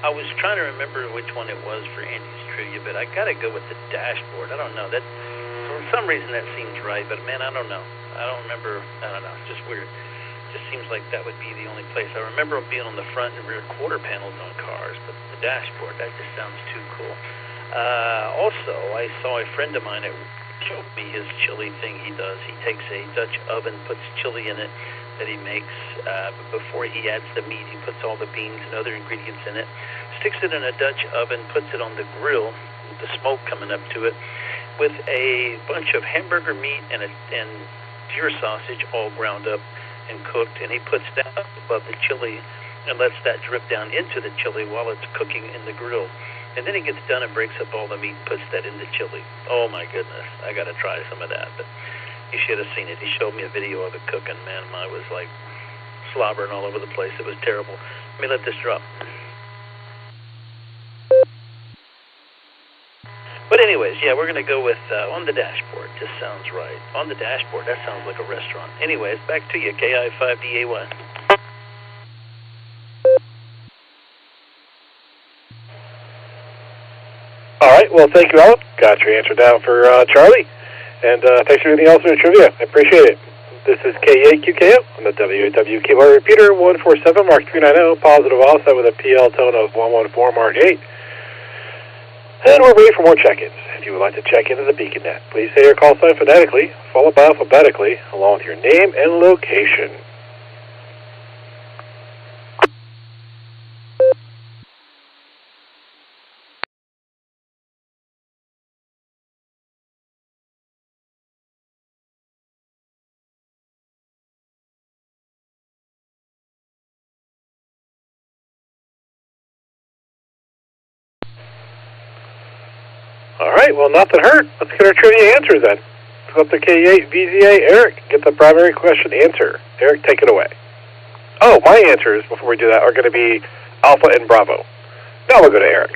I was trying to remember which one it was for Andy's trivia, but I got to go with the dashboard. I don't know. That for some reason that seems right, but man, I don't know. I don't remember. I don't know. It's just weird. It just seems like that would be the only place. I remember being on the front and rear quarter panels on cars, but the dashboard, that just sounds too cool. Also, I saw a friend of mine that showed me his chili thing he does. He takes a Dutch oven, puts chili in it that he makes before he adds the meat. He puts all the beans and other ingredients in it, sticks it in a Dutch oven, puts it on the grill with the smoke coming up to it, with a bunch of hamburger meat and deer sausage all ground up and cooked, and he puts that up above the chili and lets that drip down into the chili while it's cooking in the grill. And then he gets done and breaks up all the meat and puts that in the chili. Oh my goodness, I got to try some of that. But you should have seen it. He showed me a video of it cooking. Man, I was like slobbering all over the place. It was terrible. Let me let this drop. But anyways, yeah, we're going to go with on the dashboard. Just sounds right. On the dashboard, that sounds like a restaurant. Anyways, back to you, KI5DAY. All right, well, thank you, Alan. Got your answer down for Charlie. And thanks for everything else in the trivia. I appreciate it. This is K8QKO on the WWKY repeater, 147, Mark 390, positive offset with a PL tone of 114, Mark 8. And we're ready for more check-ins. If you would like to check into the Beacon Net, please say your call sign phonetically, followed by alphabetically, along with your name and location. All right, well, nothing hurt. Let's get our trivia answers then. Let's go up to K8VZA. Eric, get the primary question answer. Eric, take it away. Oh, my answers, before we do that, are going to be Alpha and Bravo. Now we'll go to Eric.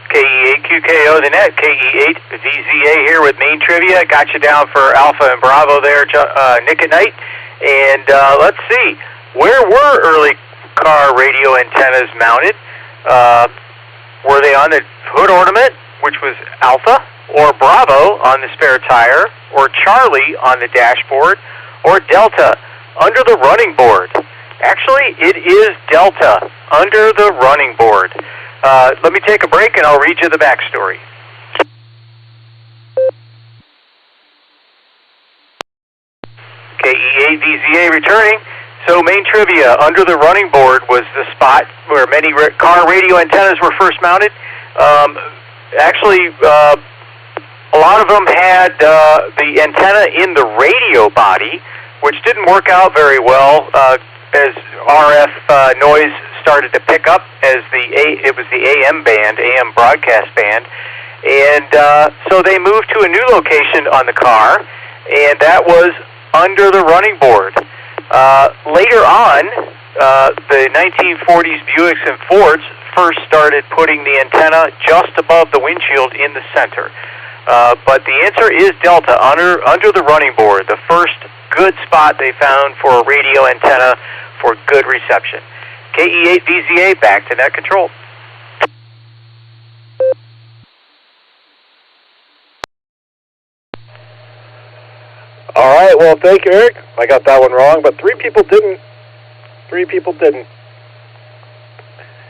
KE8QKO the net, KE8VZA here with main trivia. Got you down for Alpha and Bravo there, Nick and Nite. And let's see, where were early car radio antennas mounted? Were they on the hood ornament, which was Alpha, or Bravo on the spare tire, or Charlie on the dashboard, or Delta under the running board? Actually, it is Delta under the running board. Let me take a break and I'll read you the backstory. KE8VZA returning. So main trivia, under the running board was the spot where many car radio antennas were first mounted. Actually, a lot of them had the antenna in the radio body, which didn't work out very well as RF noise started to pick up as it was the AM band, AM broadcast band. And so they moved to a new location on the car, and that was under the running board. Later on, the 1940s Buicks and Fords first started putting the antenna just above the windshield in the center. But the answer is Delta, under the running board, the first good spot they found for a radio antenna for good reception. KE8VZA, back to net control. All right, well, thank you, Eric. I got that one wrong, but 3 people didn't. 3 people didn't.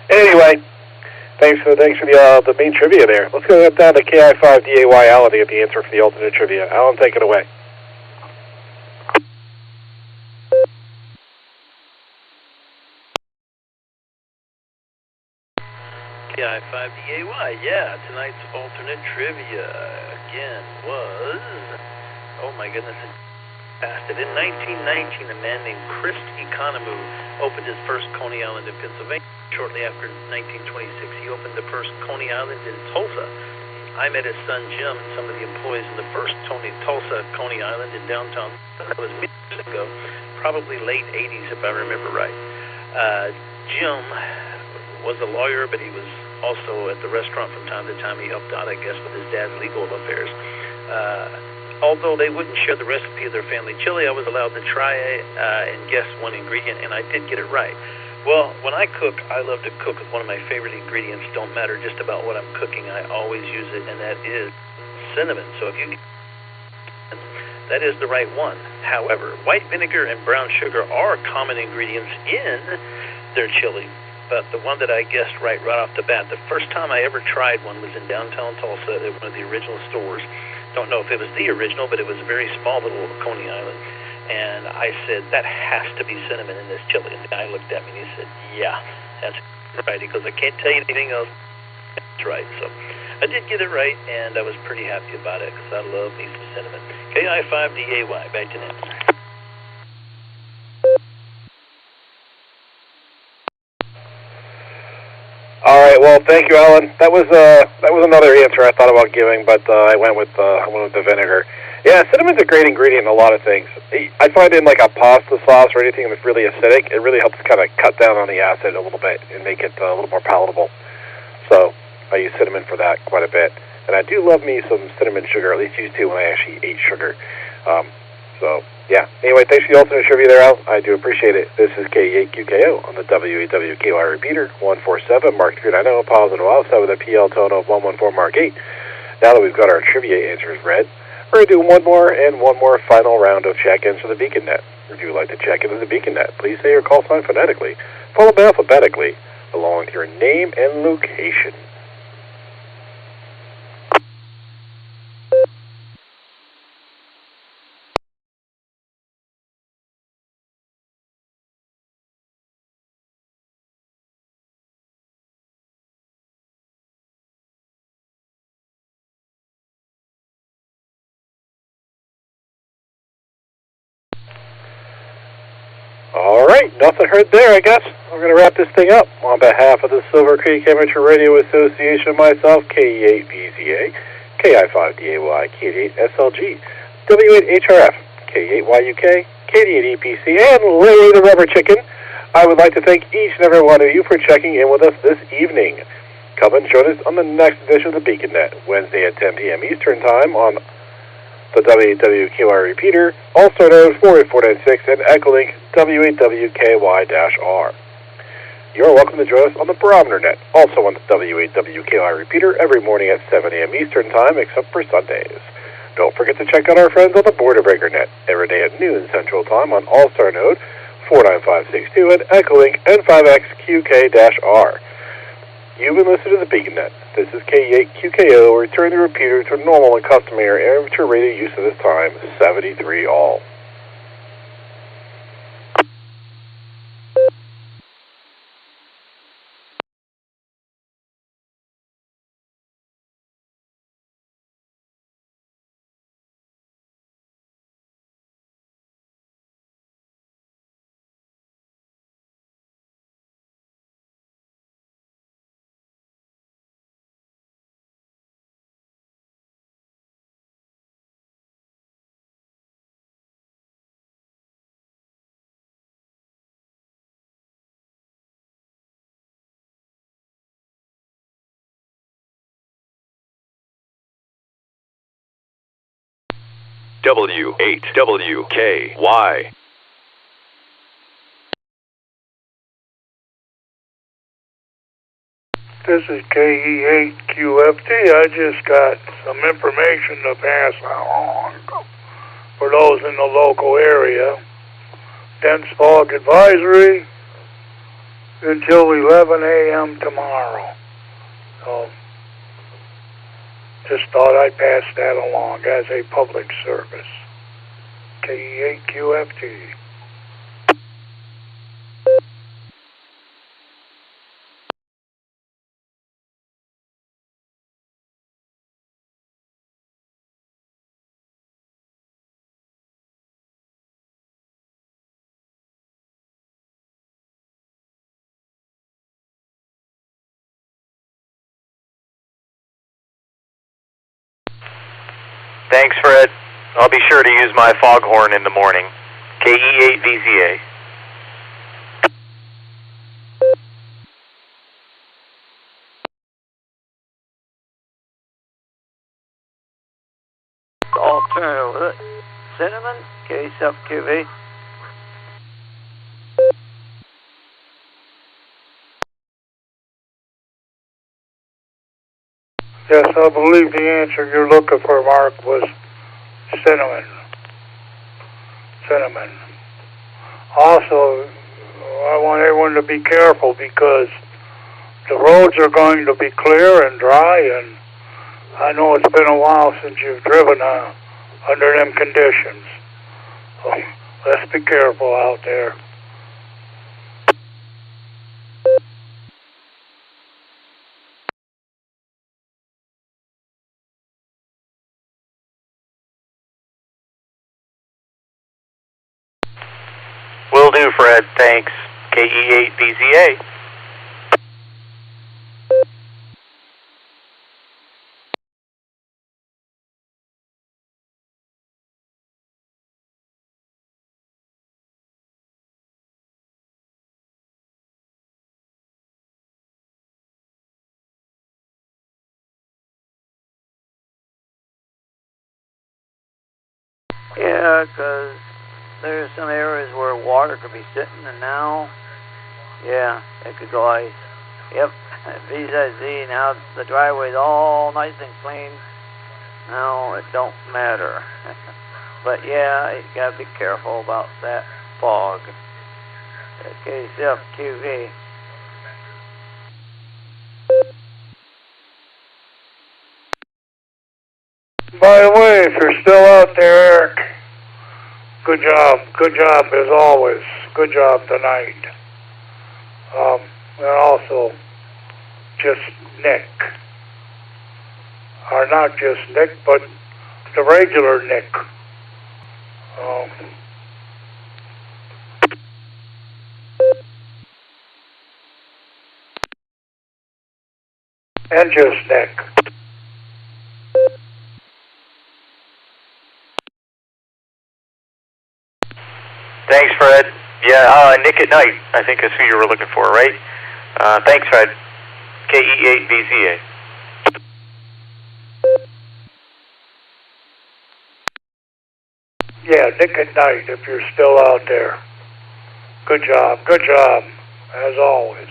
Anyway, thanks for the main trivia there. Let's go down to KI5DAY Alan to get the answer for the alternate trivia. Alan, take it away. KI5DAY, yeah, tonight's alternate trivia again was, oh my goodness, it passed it. In 1919, a man named Chris Economou opened his first Coney Island in Pennsylvania. Shortly after 1926, he opened the first Coney Island in Tulsa. I met his son Jim and some of the employees in the first Tulsa Coney Island in downtown. That was many years ago, probably late 80s if I remember right. Jim was a lawyer, but he was also at the restaurant from time to time. He helped out, I guess, with his dad's legal affairs. Although they wouldn't share the recipe of their family chili, I was allowed to try and guess one ingredient, and I did get it right. Well, when I cook, I love to cook with one of my favorite ingredients. Don't matter just about what I'm cooking, I always use it, and that is cinnamon. So if you that is the right one. However, white vinegar and brown sugar are common ingredients in their chili. But the one that I guessed right off the bat, the first time I ever tried one was in downtown Tulsa at one of the original stores. Don't know if it was the original, but it was a very small little Coney Island. And I said, that has to be cinnamon in this chili. And the guy looked at me and he said, yeah, that's right. He goes, I can't tell you anything else. That's right. So I did get it right, and I was pretty happy about it because I love me some cinnamon. KI5DAY, back to net. All right, well, thank you, Alan. That was another answer I thought about giving, but I went with the vinegar. Yeah, cinnamon's a great ingredient in a lot of things. I find in like a pasta sauce or anything that's really acidic, it really helps kind of cut down on the acid a little bit and make it a little more palatable. So I use cinnamon for that quite a bit, and I do love me some cinnamon sugar. At least used to when I actually ate sugar. So yeah. Anyway, thanks for the alternate trivia there, Al. I do appreciate it. This is KE8QKO on the WAWKY repeater 147 Mark 390 positive offset with a PL tone of 114 Mark 8. Now that we've got our trivia answers read, we're going to do one more final round of check-ins for the BeaconNet. If you would like to check into the BeaconNet, please say your call sign phonetically, followed by alphabetically, along with your name and location. All right, nothing heard there, I guess. We're going to wrap this thing up. On behalf of the Silvercreek Amateur Radio Association, myself, KE8VZA, KI5DAY, KE8SLG, W8HRF, K8YUK, K8EPC, and Larry the Rubber Chicken. I would like to thank each and every one of you for checking in with us this evening. Come and join us on the next edition of the Beacon Net, Wednesday at 10 p.m. Eastern Time on the WWQR repeater, Allstar Node 48496, and Echolink W8WKY-R. You're welcome to join us on the Barometer Net, also on the W8WKR repeater every morning at 7 a.m. Eastern Time, except for Sundays. Don't forget to check out our friends on the Border Breaker Net every day at noon Central Time on Allstar Node 49562 and Echolink N5XQK-R. You've been listening to the Beacon Net. This is K8QKO, returning the repeater to normal and customary amateur radio use at this time, 73 all. W8WKY. This is KE8QFT. I just got some information to pass along for those in the local area. Dense fog advisory until 11 a.m. tomorrow. So, just thought I'd pass that along as a public service. KE8QFT. Thanks, Fred. I'll be sure to use my foghorn in the morning. KE8VZA. Alternative with it. Cinnamon, K7QV. Yes, I believe the answer you're looking for, Mark, was cinnamon. Cinnamon. Also, I want everyone to be careful because the roads are going to be clear and dry, and I know it's been a while since you've driven under them conditions. So let's be careful out there. Will do, Fred. Thanks. KE8VZA. Yeah, because there's some areas where water could be sitting, and now, yeah, it could go ice. Yep, VZZ, now the driveway's all nice and clean. Now it don't matter. But yeah, you gotta be careful about that fog. KCFQV. By the way, if you're still out there, Eric, good job as always. Good job tonight. And also, just Nick. Or not just Nick, but the regular Nick. And just Nick. Nick at Nite, I think is who you were looking for, right? Thanks, Fred. KE8BZA. Yeah, Nick at Nite, if you're still out there. Good job, as always.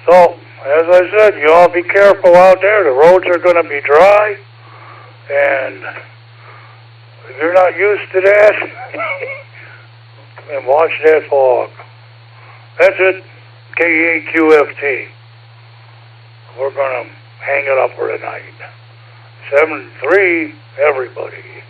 So, as I said, you all be careful out there. The roads are going to be dry, and if you're not used to that, and watch that fog. That's it, KEQFT. We're going to hang it up for tonight. 7-3, everybody.